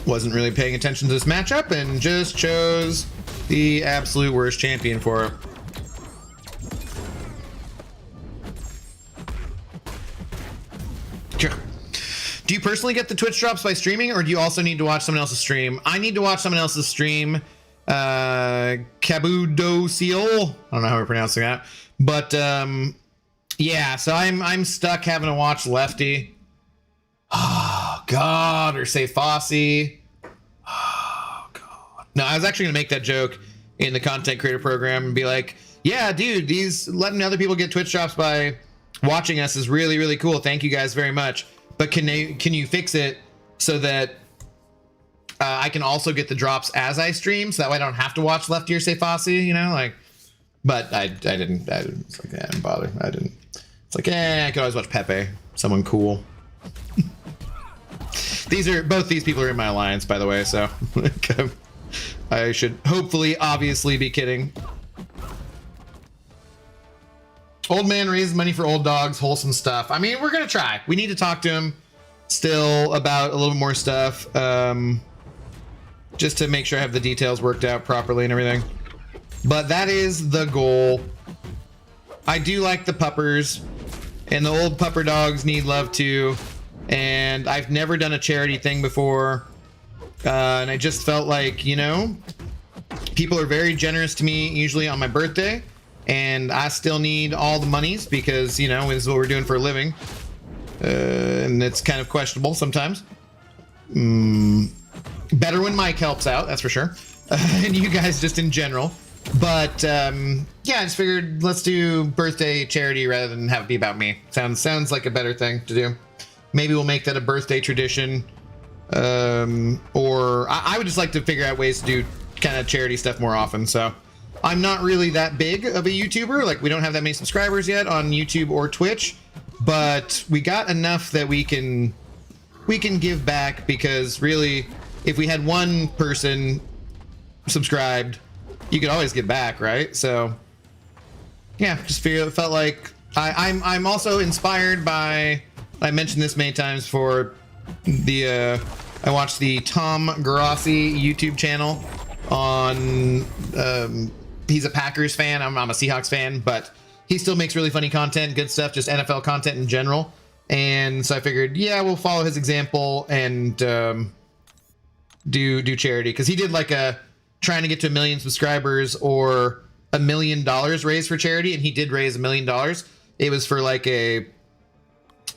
Wasn't really paying attention to this matchup and just chose the absolute worst champion for it. Do you personally get the Twitch drops by streaming, or do you also need to watch someone else's stream? I need to watch someone else's stream. Kabudosiel, I don't know how we're pronouncing that, but yeah, so I'm stuck having to watch Lefty, oh god, or say Fossey, oh god. No, I was actually gonna make that joke in the content creator program and be like, yeah dude, these letting other people get Twitch drops by watching us is really, really cool, thank you guys very much, but can you fix it so that I can also get the drops as I stream, so that way I don't have to watch Lefty or say Fossey, you know, like, but I didn't, it's like, yeah, I didn't bother, I didn't, it's like, I could always watch Pepe, someone cool. Both these people are in my alliance, by the way, so I should hopefully, obviously be kidding. Old man raises money for old dogs, wholesome stuff. I mean, we're gonna try. We need to talk to him still about a little more stuff. Just to make sure I have the details worked out properly and everything. But that is the goal. I do like the puppers, and the old pupper dogs need love too. And I've never done a charity thing before. And I just felt like, you know, people are very generous to me usually on my birthday, and I still need all the monies because, you know, this is what we're doing for a living. And it's kind of questionable sometimes. Better when Mike helps out, that's for sure. and you guys just in general. But yeah, I just figured let's do birthday charity rather than have it be about me. Sounds like a better thing to do. Maybe we'll make that a birthday tradition. Or I would just like to figure out ways to do kind of charity stuff more often. So I'm not really that big of a YouTuber. Like, we don't have that many subscribers yet on YouTube or Twitch, but we got enough that we can give back, because really, if we had one person subscribed, you could always give back, right? So yeah, just felt like I'm also inspired by, I mentioned this many times for the I watched the Tom Grossi YouTube channel on he's a Packers fan. I'm a Seahawks fan, but he still makes really funny content, good stuff, just NFL content in general. And so I figured, yeah, we'll follow his example and do charity, because he did like a trying to get to 1 million subscribers or $1 million raised for charity, and he did raise $1 million. It was for like a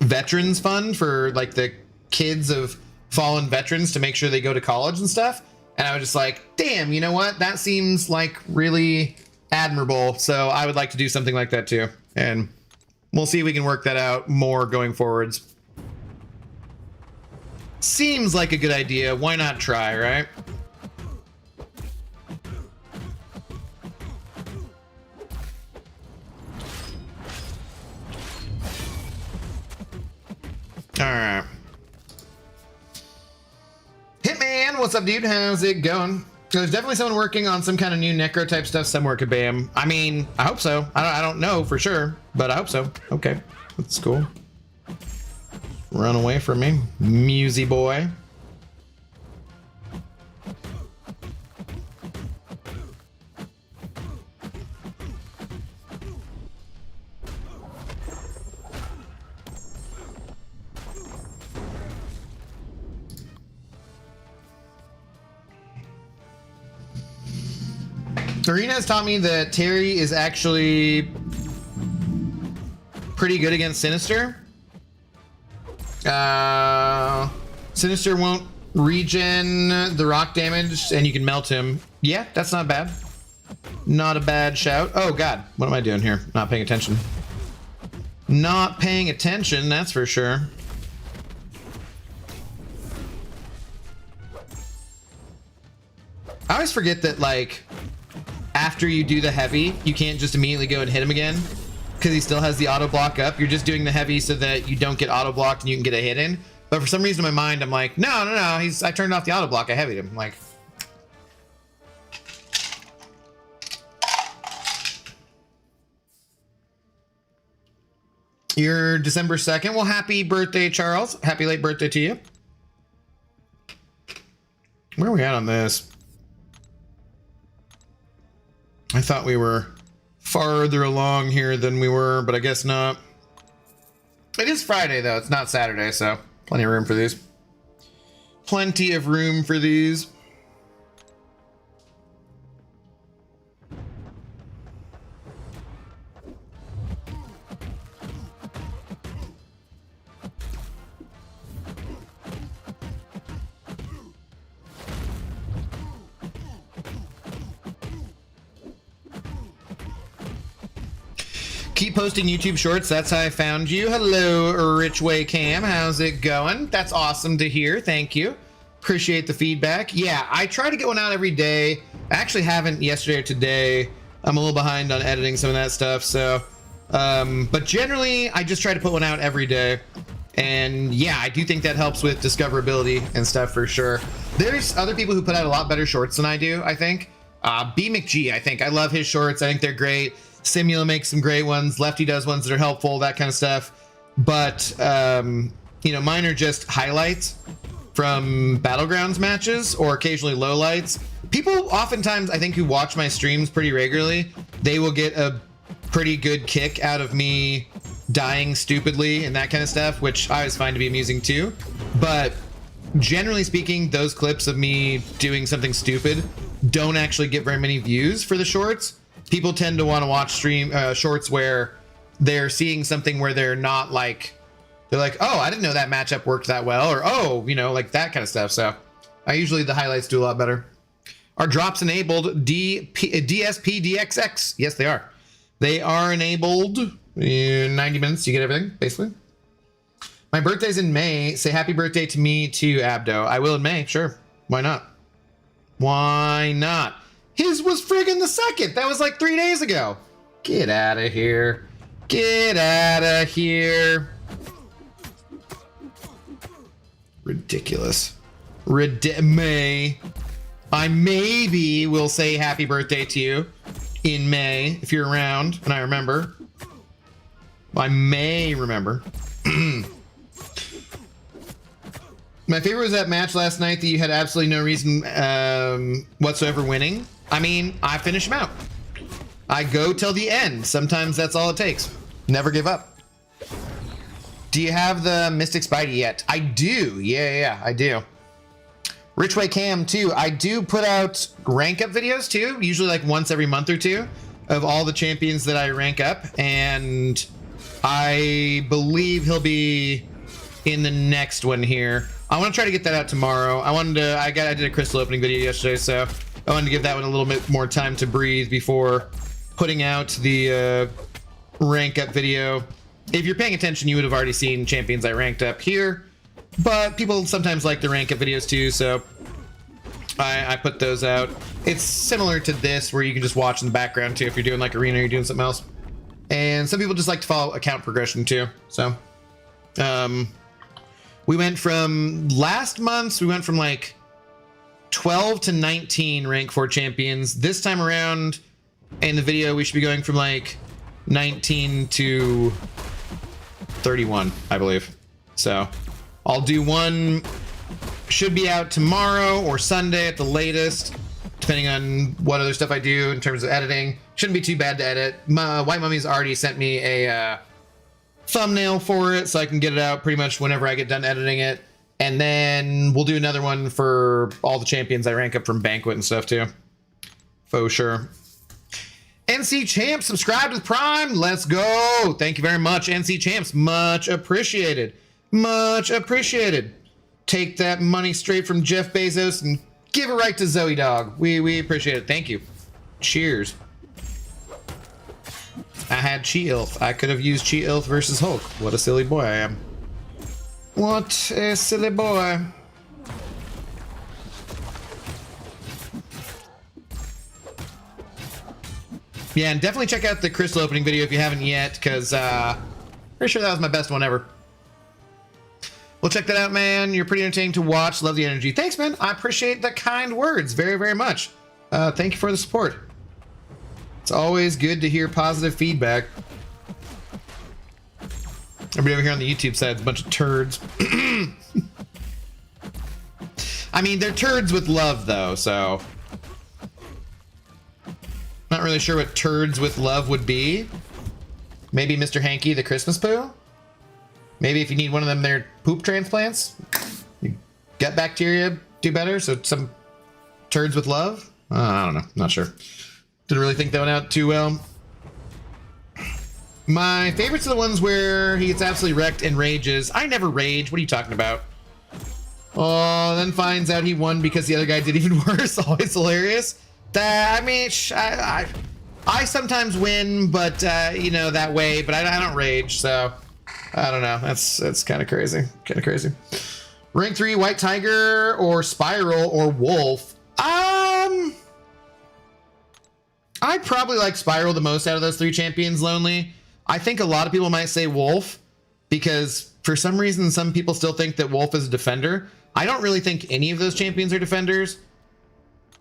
veterans fund for like the kids of fallen veterans to make sure they go to college and stuff. And I was just like, damn, you know what? That seems like really admirable. So I would like to do something like that too. And we'll see if we can work that out more going forwards. Seems like a good idea. Why not try, right? All right. Hitman, what's up, dude? How's it going? There's definitely someone working on some kind of new necro type stuff somewhere, Kabam. I mean, I hope so. I don't know for sure, but I hope so. Okay, that's cool. Run away from me, Musy boy. Arena has taught me that Terry is actually pretty good against Sinister. Sinister won't regen the rock damage, and you can melt him. Yeah, that's not bad. Not a bad shout. Oh god, what am I doing here? Not paying attention. Not paying attention, that's for sure. I always forget that, like, after you do the heavy, you can't just immediately go and hit him again, because he still has the auto block up. You're just doing the heavy so that you don't get auto blocked and you can get a hit in. But for some reason in my mind, I'm like, no. I turned off the auto block. I heavied him. I'm like, you're December 2nd. Well, happy birthday, Charles. Happy late birthday to you. Where are we at on this? I thought we were farther along here than we were, but I guess not. It is Friday, though. It's not Saturday, so plenty of room for these. Plenty of room for these. Keep posting YouTube shorts. That's how I found you. Hello, Richway Cam. How's it going? That's awesome to hear. Thank you. Appreciate the feedback. Yeah, I try to get one out every day. I actually haven't yesterday or today. I'm a little behind on editing some of that stuff. So, but generally, I just try to put one out every day. And yeah, I do think that helps with discoverability and stuff for sure. There's other people who put out a lot better shorts than I do, I think. B McG, I think. I love his shorts. I think they're great. Simula makes some great ones. Lefty does ones that are helpful, that kind of stuff. But, you know, mine are just highlights from Battlegrounds matches or occasionally lowlights. People oftentimes, I think, who watch my streams pretty regularly, they will get a pretty good kick out of me dying stupidly and that kind of stuff, which I always find to be amusing too. But generally speaking, those clips of me doing something stupid don't actually get very many views for the shorts. People tend to want to watch shorts where they're seeing something where they're not like, they're like, oh, I didn't know that matchup worked that well, or oh, you know, like that kind of stuff. So I usually, the highlights do a lot better. Are drops enabled? DSP, DXX. Yes, they are. They are enabled. In 90 minutes, you get everything, basically. My birthday's in May. Say happy birthday to me too, Abdo. I will in May, sure. Why not? Why not? His was friggin' the 2nd. That was like 3 days ago. Get out of here. Get out of here. Ridiculous. May. I maybe will say happy birthday to you in May if you're around and I remember. I may remember. My favorite was that match last night that you had absolutely no reason whatsoever winning. I mean, I finish him out. I go till the end. Sometimes that's all it takes. Never give up. Do you have the Mystic Spidey yet? I do. Yeah, I do. Richway Cam too. I do put out rank up videos too, usually like once every month or two, of all the champions that I rank up, and I believe he'll be in the next one here. I want to try to get that out tomorrow. I did a crystal opening video yesterday, so I wanted to give that one a little bit more time to breathe before putting out the rank up video. If you're paying attention, you would have already seen champions I ranked up here, but people sometimes like the rank up videos too, so I put those out. It's similar to this, where you can just watch in the background too if you're doing like arena or you're doing something else. And some people just like to follow account progression too. So we went from last month's, we went from like 12 to 19 rank 4 champions. This time around in the video, we should be going from like 19 to 31, I believe. So I'll do one, should be out tomorrow or Sunday at the latest, depending on what other stuff I do in terms of editing. Shouldn't be too bad to edit. White Mummy's already sent me a thumbnail for it, so I can get it out pretty much whenever I get done editing it. And then we'll do another one for all the champions I rank up from Banquet and stuff too. For sure. NC Champs, subscribe to the Prime. Let's go. Thank you very much, NC Champs. Much appreciated. Much appreciated. Take that money straight from Jeff Bezos and give it right to Zoe Dog. We appreciate it. Thank you. Cheers. I had She-Ilf. I could have used She-Ilf versus Hulk. What a silly boy I am. What a silly boy. Yeah, and definitely check out the crystal opening video if you haven't yet, because pretty sure that was my best one ever. Well, check that out, man. You're pretty entertaining to watch. Love the energy. Thanks, man. I appreciate the kind words very, very much. Thank you for the support. It's always good to hear positive feedback. Everybody over here on the YouTube side is a bunch of turds. I mean, they're turds with love, though, so... Not really sure what turds with love would be. Maybe Mr. Hanky, the Christmas poo? Maybe if you need one of them, their poop transplants? Gut bacteria do better, so some turds with love? I don't know, not sure. Didn't really think that one out too well. My favorites are the ones where he gets absolutely wrecked and rages. I never rage. What are you talking about? Oh, then finds out he won because the other guy did even worse. Always hilarious. I mean, I sometimes win, but you know, that way. But I don't rage, so I don't know. That's kind of crazy. Kind of crazy. Rank 3, White Tiger or Spiral or Wolf. I probably like Spiral the most out of those 3 champions, Lonely. I think a lot of people might say Wolf, because for some reason, some people still think that Wolf is a defender. I don't really think any of those champions are defenders.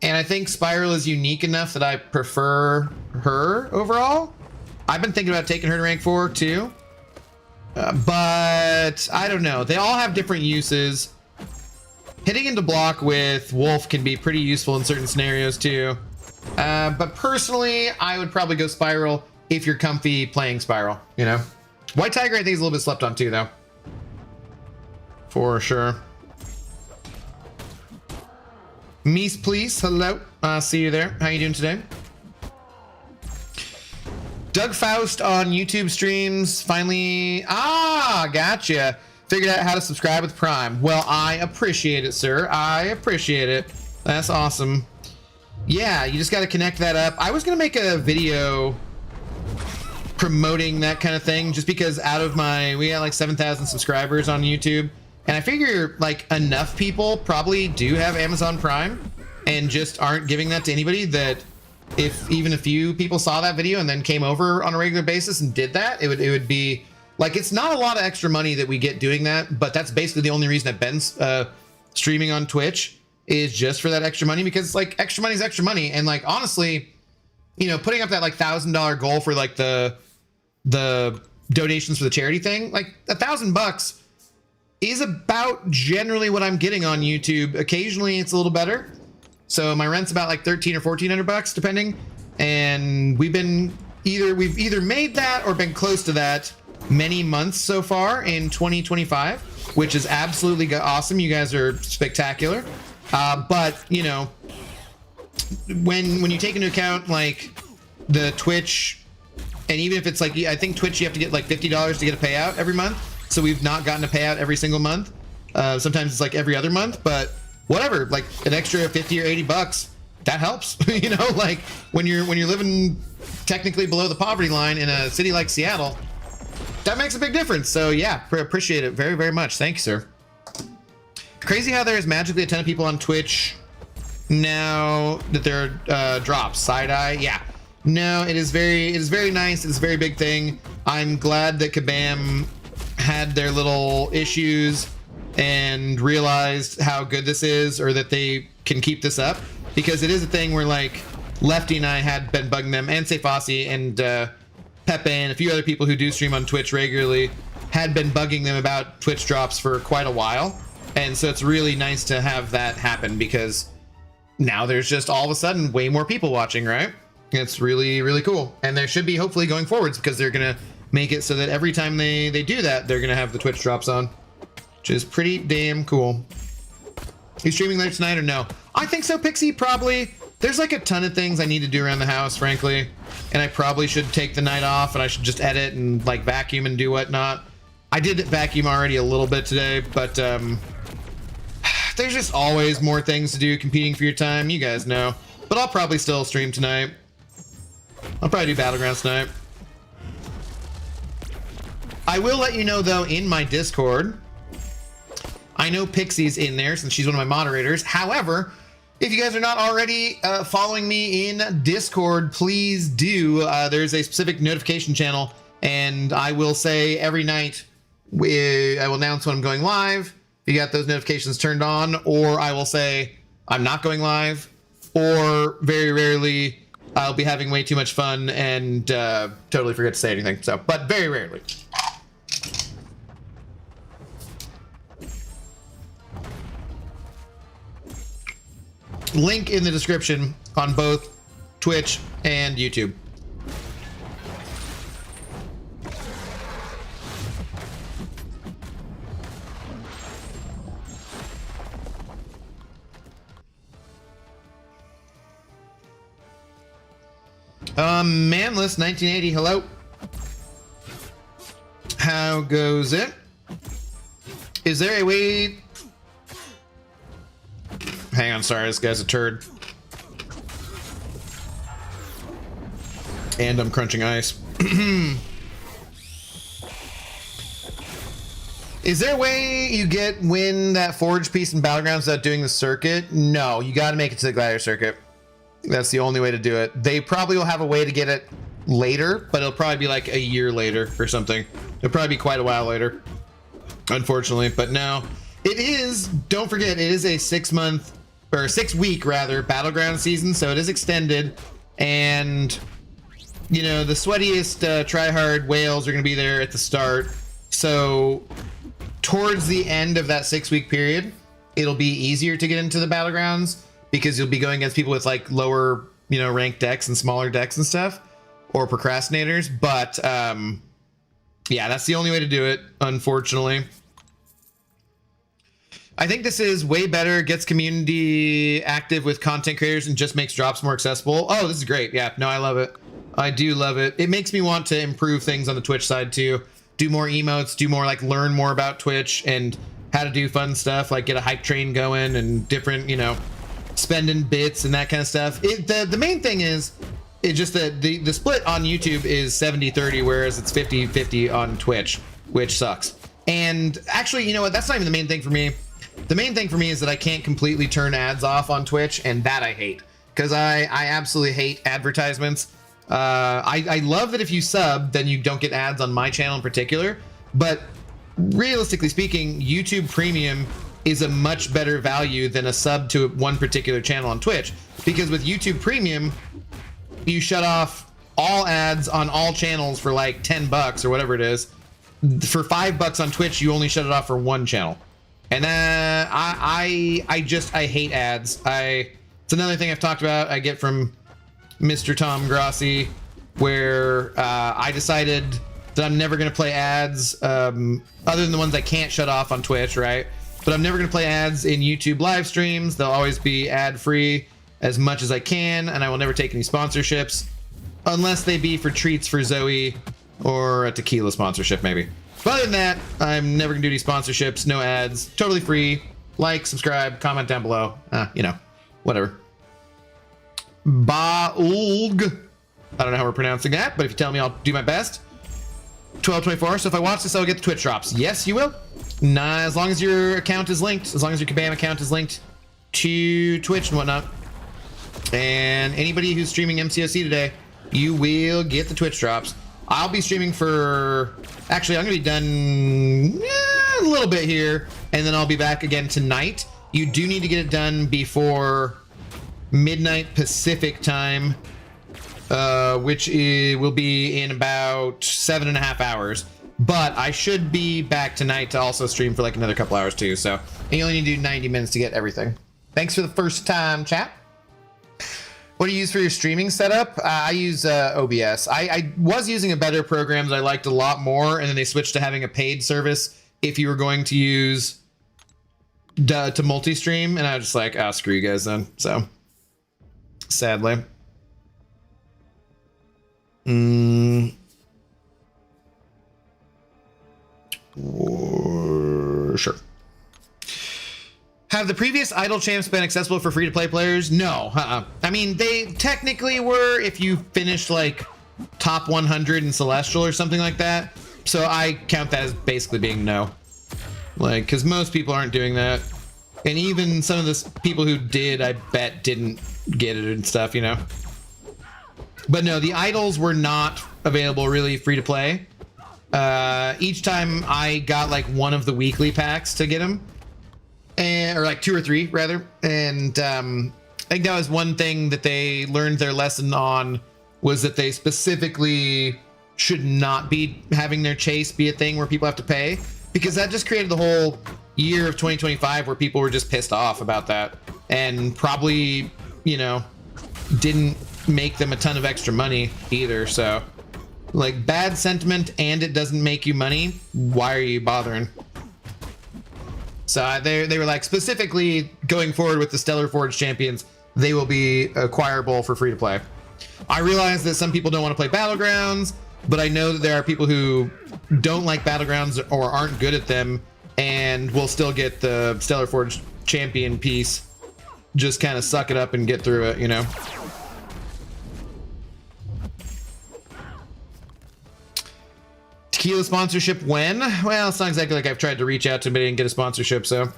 And I think Spiral is unique enough that I prefer her overall. I've been thinking about taking her to rank 4 too. But I don't know. They all have different uses. Hitting into block with Wolf can be pretty useful in certain scenarios too. But personally, I would probably go Spiral if you're comfy playing Spiral, you know? White Tiger I think is a little bit slept on too, though. For sure. Mies, please. Hello. See you there. How you doing today? Doug Faust on YouTube streams. Finally. Gotcha. Figured out how to subscribe with Prime. Well, I appreciate it, sir. I appreciate it. That's awesome. yeah, you just got to connect that up. I was going to make a video promoting that kind of thing just because we got like 7,000 subscribers on YouTube. And I figure like enough people probably do have Amazon Prime and just aren't giving that to anybody, that if even a few people saw that video and then came over on a regular basis and did that, it would be like, it's not a lot of extra money that we get doing that, but that's basically the only reason that Ben's streaming on Twitch, is just for that extra money, because like extra money is extra money. And like, honestly, you know, putting up that like $1,000 goal for like the donations for the charity thing, like $1,000 is about generally what I'm getting on YouTube. Occasionally it's a little better. So my rent's about like $1,300 or $1,400 depending. And we've either made that or been close to that many months so far in 2025, which is absolutely awesome. You guys are spectacular. But you know, when you take into account like the Twitch, and even if it's like, I think Twitch, you have to get like $50 to get a payout every month. So we've not gotten a payout every single month. Sometimes it's like every other month, but whatever, like an extra 50 or $80, that helps. You know, like when you're living technically below the poverty line in a city like Seattle, that makes a big difference. So yeah, appreciate it very, very much. Thank you, sir. Crazy how there's magically a ton of people on Twitch now that there are drops. Side-eye, yeah. No, it is very nice. It's a very big thing. I'm glad that Kabam had their little issues and realized how good this is, or that they can keep this up, because it is a thing where like Lefty and I had been bugging them, and Say Fossey and Pepe and a few other people who do stream on Twitch regularly had been bugging them about Twitch drops for quite a while. And so it's really nice to have that happen, because now there's just all of a sudden way more people watching, right? It's really, really cool. And there should be hopefully going forwards, because they're going to make it so that every time they do that, they're going to have the Twitch drops on, which is pretty damn cool. You streaming later tonight or no? I think so, Pixie, probably. There's like a ton of things I need to do around the house, frankly. And I probably should take the night off, and I should just edit and like vacuum and do whatnot. I did vacuum already a little bit today, but there's just always more things to do competing for your time. You guys know. But I'll probably still stream tonight. I'll probably do Battlegrounds tonight. I will let you know, though, in my Discord, I know Pixie's in there since she's one of my moderators. However, if you guys are not already following me in Discord, please do. There's a specific notification channel, and I will say every night I will announce when I'm going live. You got those notifications turned on, or I will say I'm not going live, or very rarely I'll be having way too much fun and totally forget to say anything. So, but very rarely. Link in the description on both Twitch and YouTube. Manless 1980, hello. How goes it? Is there a way? Hang on, sorry, this guy's a turd. And I'm crunching ice. Is there a way you win that forge piece in Battlegrounds without doing the circuit? No, you got to make it to the glider circuit. That's the only way to do it. They probably will have a way to get it later, but it'll probably be like a year later or something. It'll probably be quite a while later, unfortunately. But no, it is, don't forget, it is a 6 month, or 6 week rather, Battleground season. So it is extended, and you know, the sweatiest try-hard whales are going to be there at the start. So towards the end of that 6 week period, it'll be easier to get into the Battlegrounds, because you'll be going against people with like lower, you know, ranked decks and smaller decks and stuff, or procrastinators. But yeah, that's the only way to do it, unfortunately. I think this is way better, gets community active with content creators, and just makes drops more accessible. Oh, this is great. Yeah, no, I love it. I do love it. It makes me want to improve things on the Twitch side too. Do more emotes, do more, like, learn more about Twitch and how to do fun stuff, like get a hype train going and different, you know, spending bits and that kind of stuff. The main thing is it's just that the split on YouTube is 70-30, whereas it's 50-50 on Twitch, which sucks. And actually, you know what? That's not even the main thing for me. The main thing for me is that I can't completely turn ads off on Twitch, and that I hate, because I absolutely hate advertisements. I love that if you sub, then you don't get ads on my channel in particular, but realistically speaking, YouTube Premium is a much better value than a sub to one particular channel on Twitch, because with YouTube Premium, you shut off all ads on all channels for like 10 bucks or whatever it is. For $5 on Twitch, you only shut it off for one channel. And I hate ads. It's another thing I've talked about. I get from Mr. Tom Grossi, where I decided that I'm never going to play ads, other than the ones I can't shut off on Twitch, right? But I'm never going to play ads in YouTube live streams. They'll always be ad-free as much as I can, and I will never take any sponsorships, unless they be for treats for Zoe or a tequila sponsorship, maybe. But other than that, I'm never going to do any sponsorships, no ads, totally free. Like, subscribe, comment down below. You know, whatever. Baulg. I don't know how we're pronouncing that, but if you tell me, I'll do my best. 1224. So if I watch this, I'll get the Twitch drops. Yes, you will. Nah, as long as your account is linked, as long as your Kabam account is linked to Twitch and whatnot. And anybody who's streaming MCoC today, you will get the Twitch drops. I'll be streaming for... Actually, I'm going to be done a little bit here, and then I'll be back again tonight. You do need to get it done before midnight Pacific time, which will be in about 7.5 hours. But I should be back tonight to also stream for like another couple hours too. So you only need to do 90 minutes to get everything. Thanks for the first time, chat. What do you use for your streaming setup? I use OBS. I was using a better program that I liked a lot more, and then they switched to having a paid service if you were going to use to multi-stream, and I was just like, oh, screw you guys then. So, sadly. Sure. Have the previous idle champs been accessible for free-to-play players? No. I mean, they technically were if you finished like top 100 in Celestial or something like that. So I count that as basically being no. Like, because most people aren't doing that. And even some of the people who did, I bet, didn't get it and stuff, you know? But no, the idols were not available really free-to-play. Each time I got like one of the weekly packs to get them. Or like 2 or 3 rather, and I think that was one thing that they learned their lesson on, was that they specifically should not be having their chase be a thing where people have to pay, because that just created the whole year of 2025 where people were just pissed off about that, and probably, you know, didn't make them a ton of extra money either. So like, bad sentiment, and it doesn't make you money, why are you bothering? So they were like, specifically going forward with the Stellar Forge champions, they will be acquirable for free to play. I realize that some people don't want to play Battlegrounds, but I know that there are people who don't like Battlegrounds or aren't good at them and will still get the Stellar Forge champion piece. Just kind of suck it up and get through it, you know? Tequila sponsorship when? Well, it's not exactly like I've tried to reach out to, but I didn't get a sponsorship, so.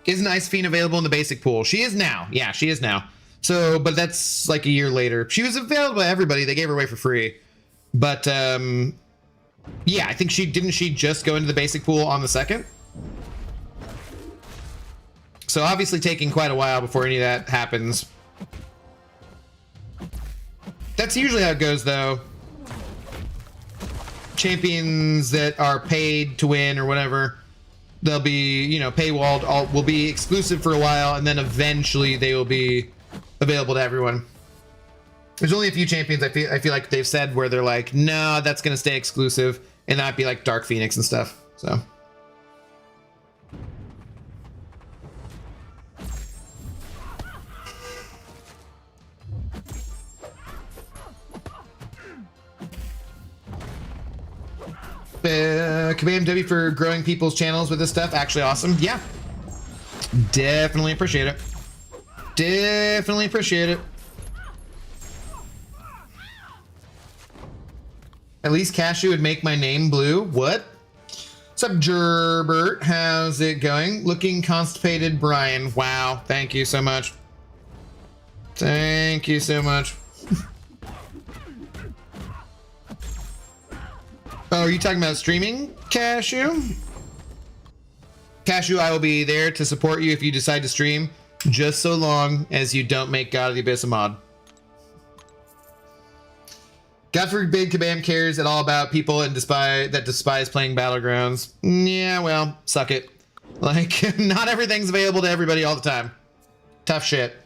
Isn't Icefiend available in the basic pool? She is now. Yeah, she is now. So, but that's like a year later. She was available to everybody. They gave her away for free. But, yeah, I think didn't she just go into the basic pool on the 2nd? So obviously taking quite a while before any of that happens. That's usually how it goes, though. Champions that are paid to win or whatever, they'll be, you know, paywalled, will be exclusive for a while, and then eventually they will be available to everyone. There's only a few champions I feel like they've said where they're like, no, that's gonna stay exclusive, and that'd be like Dark Phoenix and stuff. So Kabam W for growing people's channels with this stuff. Actually awesome. Yeah. Definitely appreciate it. Definitely appreciate it. At least Cashew would make my name blue. What? What's up, Gerbert? How's it going? Looking constipated, Brian. Wow. Thank you so much. Thank you so much. Oh, are you talking about streaming, Cashew? Cashew, I will be there to support you if you decide to stream, just so long as you don't make God of the Abyss a mod. God forbid Kabam cares at all about people and despise playing Battlegrounds. Yeah, well, suck it. Like, not everything's available to everybody all the time. Tough shit.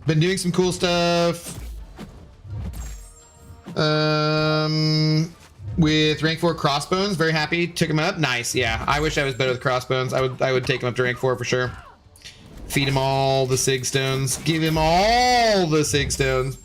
Been doing some cool stuff. With rank 4 crossbones, very happy. Took him up. Nice. Yeah, I wish I was better with crossbones. I would take him up to rank 4 for sure. Feed him all the sig stones. Give him all the sig stones.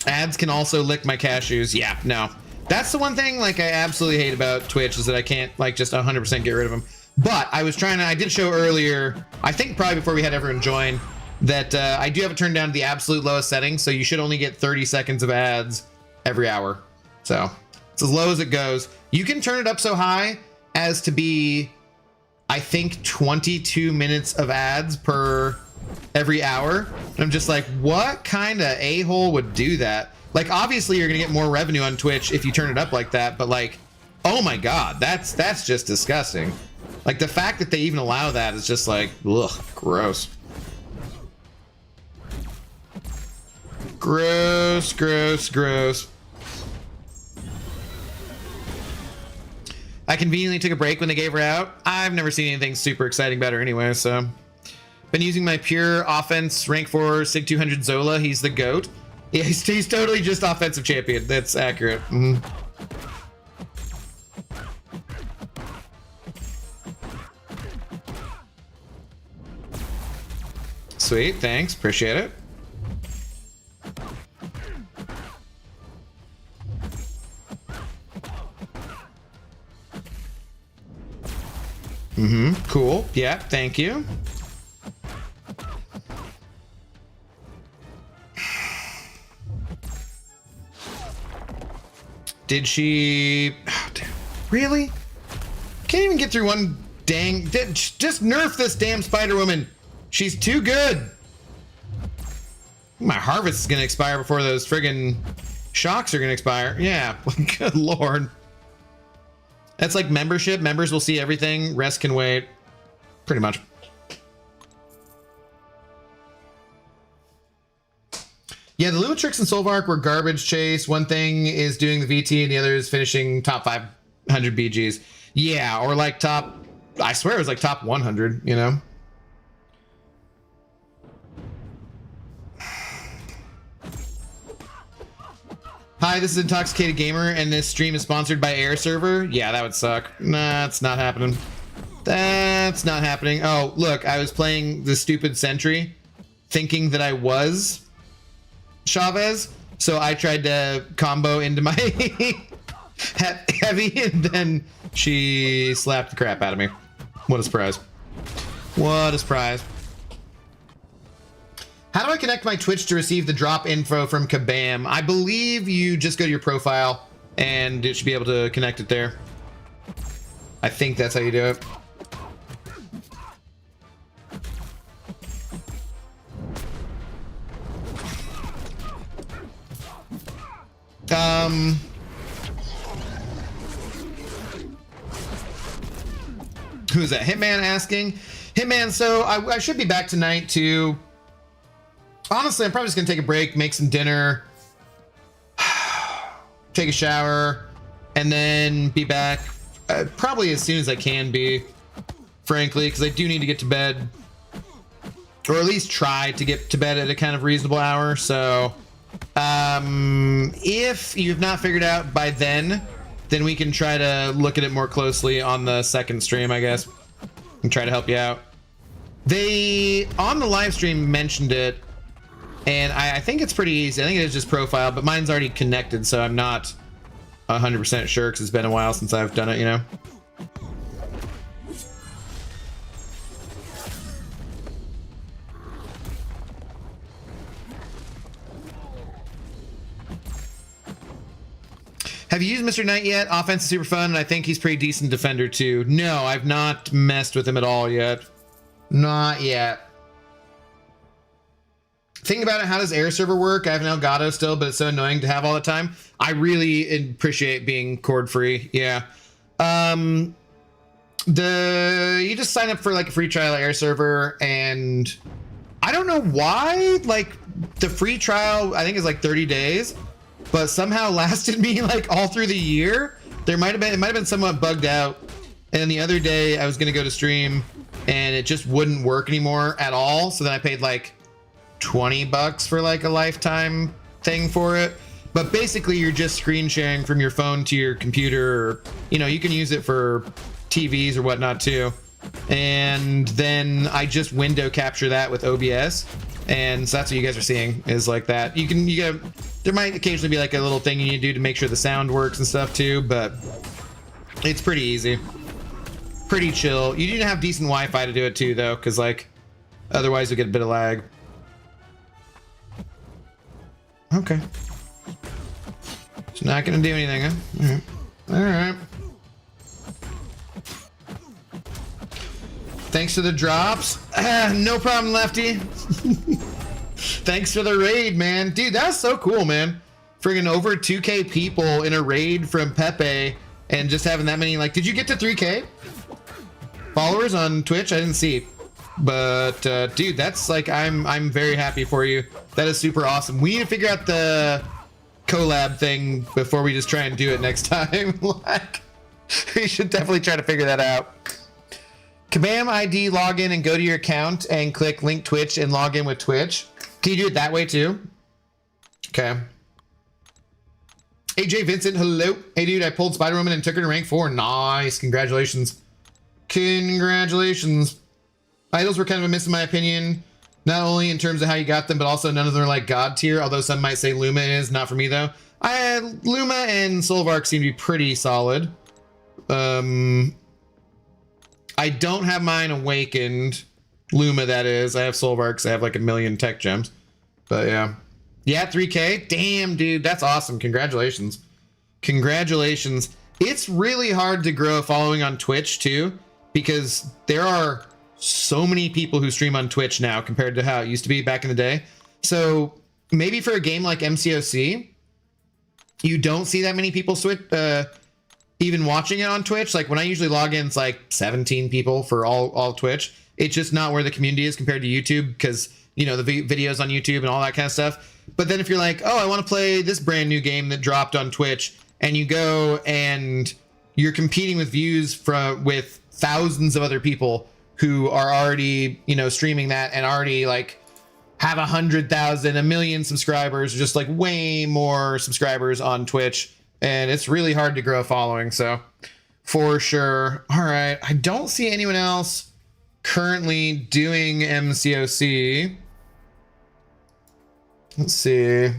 Ads can also lick my cashews. Yeah, no. That's the one thing like I absolutely hate about Twitch is that I can't like just 100% get rid of them. But I was trying to, I did show earlier, I think probably before we had everyone join, that I do have it turned down to the absolute lowest setting, so you should only get 30 seconds of ads every hour. So it's as low as it goes. You can turn it up so high as to be, I think, 22 minutes of ads per every hour. And I'm just like, what kind of a-hole would do that? Like, obviously you're gonna get more revenue on Twitch if you turn it up like that, but like, oh my god, that's just disgusting. Like, the fact that they even allow that is just like, ugh, gross. Gross, gross, gross. I conveniently took a break when they gave her out. I've never seen anything super exciting about her anyway, so. Been using my pure offense rank 4 Sig 200 Zola. He's the GOAT. Yeah, he's totally just offensive champion. That's accurate. Mm-hmm. Sweet, thanks. Appreciate it. Mm-hmm. Cool. Yeah, thank you. Did she... Oh, really? Can't even get through one dang... Just nerf this damn Spider-Woman. She's too good. My harvest is going to expire before those friggin' shocks are going to expire. Yeah, good lord. That's like membership. Members will see everything. Rest can wait. Pretty much. Yeah, the Lumitrix and Solvark were garbage chase. One thing is doing the VT and the other is finishing top 500 BGs. Yeah, or like top... I swear it was like top 100, you know? Hi, this is Intoxicated Gamer, and this stream is sponsored by Air Server. Yeah, that would suck. Nah, it's not happening. That's not happening. Oh, look, I was playing the stupid Sentry, thinking that I was Chavez, so I tried to combo into my heavy, and then she slapped the crap out of me. What a surprise. What a surprise. How do I connect my Twitch to receive the drop info from Kabam? I believe you just go to your profile and it should be able to connect it there. I think that's how you do it. Who's that? Hitman asking? Hitman, so I should be back tonight to... Honestly, I'm probably just gonna take a break, make some dinner, take a shower, and then be back probably as soon as I can be, frankly, because I do need to get to bed, or at least try to get to bed at a kind of reasonable hour. So if you've not figured out by then we can try to look at it more closely on the second stream, I guess, and try to help you out. They, on the live stream, mentioned it. And I think it's pretty easy. I think it's just profile, but mine's already connected, so I'm not 100% sure because it's been a while since I've done it, you know? Have you used Mr. Knight yet? Offense is super fun, and I think he's pretty decent defender too. No, I've not messed with him at all yet. Not yet. Think about it, how does air server work? I have an Elgato still, but it's so annoying to have all the time. I really appreciate being cord free. Yeah. You just sign up for like a free trial air server, and I don't know why, like the free trial I think is like 30 days, but somehow lasted me like all through the year. It might have been somewhat bugged out. And then the other day I was gonna go to stream and it just wouldn't work anymore at all. So then I paid like $20 for like a lifetime thing for it. But basically you're just screen sharing from your phone to your computer, or, you know, you can use it for TVs or whatnot too. And then I just window capture that with OBS. And so that's what you guys are seeing is like that. There might occasionally be like a little thing you need to do to make sure the sound works and stuff too, but it's pretty easy. Pretty chill. You need to have decent Wi-Fi to do it too though, because like otherwise you'll get a bit of lag. Okay. It's not gonna do anything, huh? All right. Thanks for the drops. No problem, Lefty. Thanks for the raid, man. Dude, that's so cool, man. Friggin' over 2K people in a raid from Pepe and just having that many, like, did you get to 3K followers on Twitch? I didn't see. But dude, that's like, I'm very happy for you. That is super awesome. We need to figure out the collab thing before we just try and do it next time. Like, we should definitely try to figure that out. Kabam ID, log in and go to your account and click link Twitch and log in with Twitch. Can you do it that way too? Okay. AJ Vincent, hello. Hey dude, I pulled Spider-Woman and took her to rank 4. Nice, congratulations. Congratulations. Idols were kind of a miss in my opinion. Not only in terms of how you got them, but also none of them are like God tier, although some might say Luma is, not for me though. Luma and Soul of Arc seem to be pretty solid. I don't have mine awakened. Luma, that is. I have Soul of Arc, so I have like 1 million tech gems. But yeah. Yeah, 3K? Damn, dude. That's awesome. Congratulations. Congratulations. It's really hard to grow a following on Twitch, too, because there are so many people who stream on Twitch now compared to how it used to be back in the day. So maybe for a game like MCoC, you don't see that many people even watching it on Twitch. Like when I usually log in, it's like 17 people for all Twitch. It's just not where the community is compared to YouTube, because, you know, the videos on YouTube and all that kind of stuff. But then if you're like, oh, I want to play this brand new game that dropped on Twitch, and you go and you're competing with views with thousands of other people who are already, you know, streaming that and already like have 100,000, 1 million subscribers, just like way more subscribers on Twitch. And it's really hard to grow a following, so for sure. All right, I don't see anyone else currently doing MCoC. Let's see.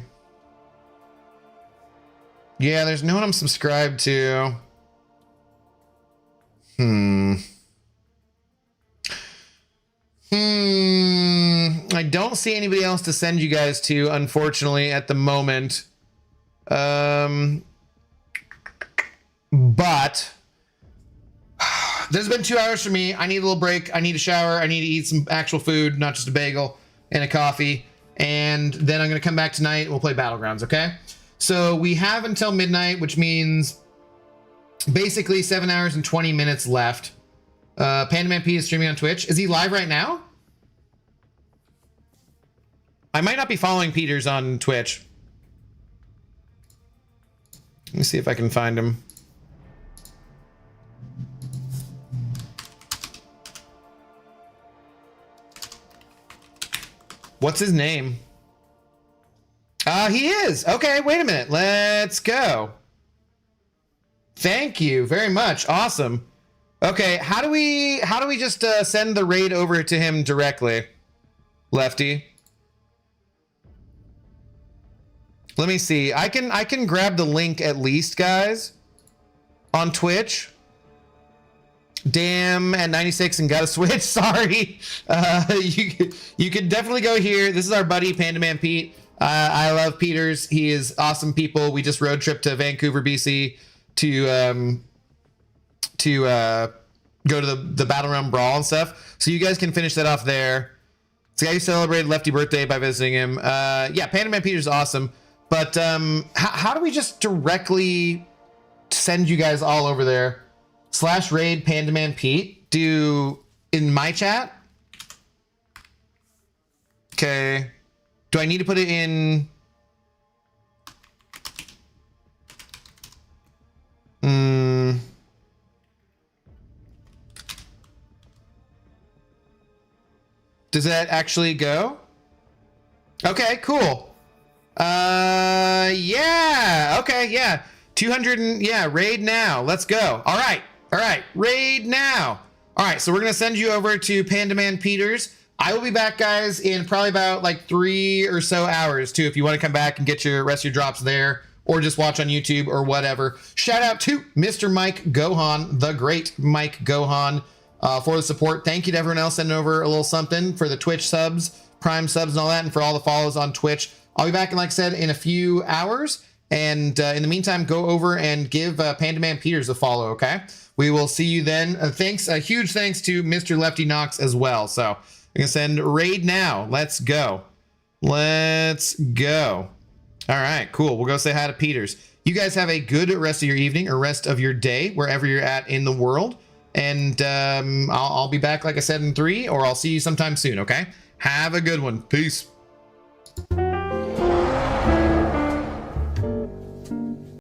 Yeah, there's no one I'm subscribed to. I don't see anybody else to send you guys to, unfortunately, at the moment. But this has been 2 hours for me. I need a little break. I need a shower. I need to eat some actual food, not just a bagel and a coffee. And then I'm going to come back tonight and we'll play Battlegrounds, okay? So we have until midnight, which means basically 7 hours and 20 minutes left. Pandaman P is streaming on Twitch. Is he live right now? I might not be following Peters on Twitch. Let me see if I can find him. What's his name? He is. Okay, wait a minute. Let's go. Thank you very much. Awesome. Okay, how do we just send the raid over to him directly? Lefty. Let me see. I can grab the link at least, guys, on Twitch. Damn at 96 and got a Switch. Sorry. You could definitely go here. This is our buddy Panda Man Pete. I love Peters. He is awesome people. We just road trip to Vancouver, BC to go to the Battle Realm Brawl and stuff. So you guys can finish that off there. It's the guy who celebrated Lefty birthday by visiting him. Yeah, Panda Man Peters is awesome. But how do we just directly send you guys all over there? /raid Panda Man Pete. Do in my chat. Okay. Do I need to put it in? Does that actually go? Okay, cool. Yeah. Okay, yeah. 200 and yeah, raid now. Let's go. All right. Raid now. All right, so we're gonna send you over to Panda Man Peters. I will be back, guys, in probably about like 3 or so hours too. If you want to come back and get your rest of your drops there, or just watch on YouTube or whatever. Shout out to Mr. Mike Gohan, the great Mike Gohan, for the support. Thank you to everyone else sending over a little something for the Twitch subs, Prime subs, and all that, and for all the follows on Twitch. I'll be back, like I said, in a few hours. And in the meantime, go over and give Panda Man Peters a follow, okay? We will see you then. Thanks, a huge thanks to Mr. Lefty Knox as well. So I'm gonna send raid now. Let's go. Let's go. All right, cool. We'll go say hi to Peters. You guys have a good rest of your evening or rest of your day, wherever you're at in the world. And I'll be back, like I said, in 3, or I'll see you sometime soon, okay? Have a good one. Peace.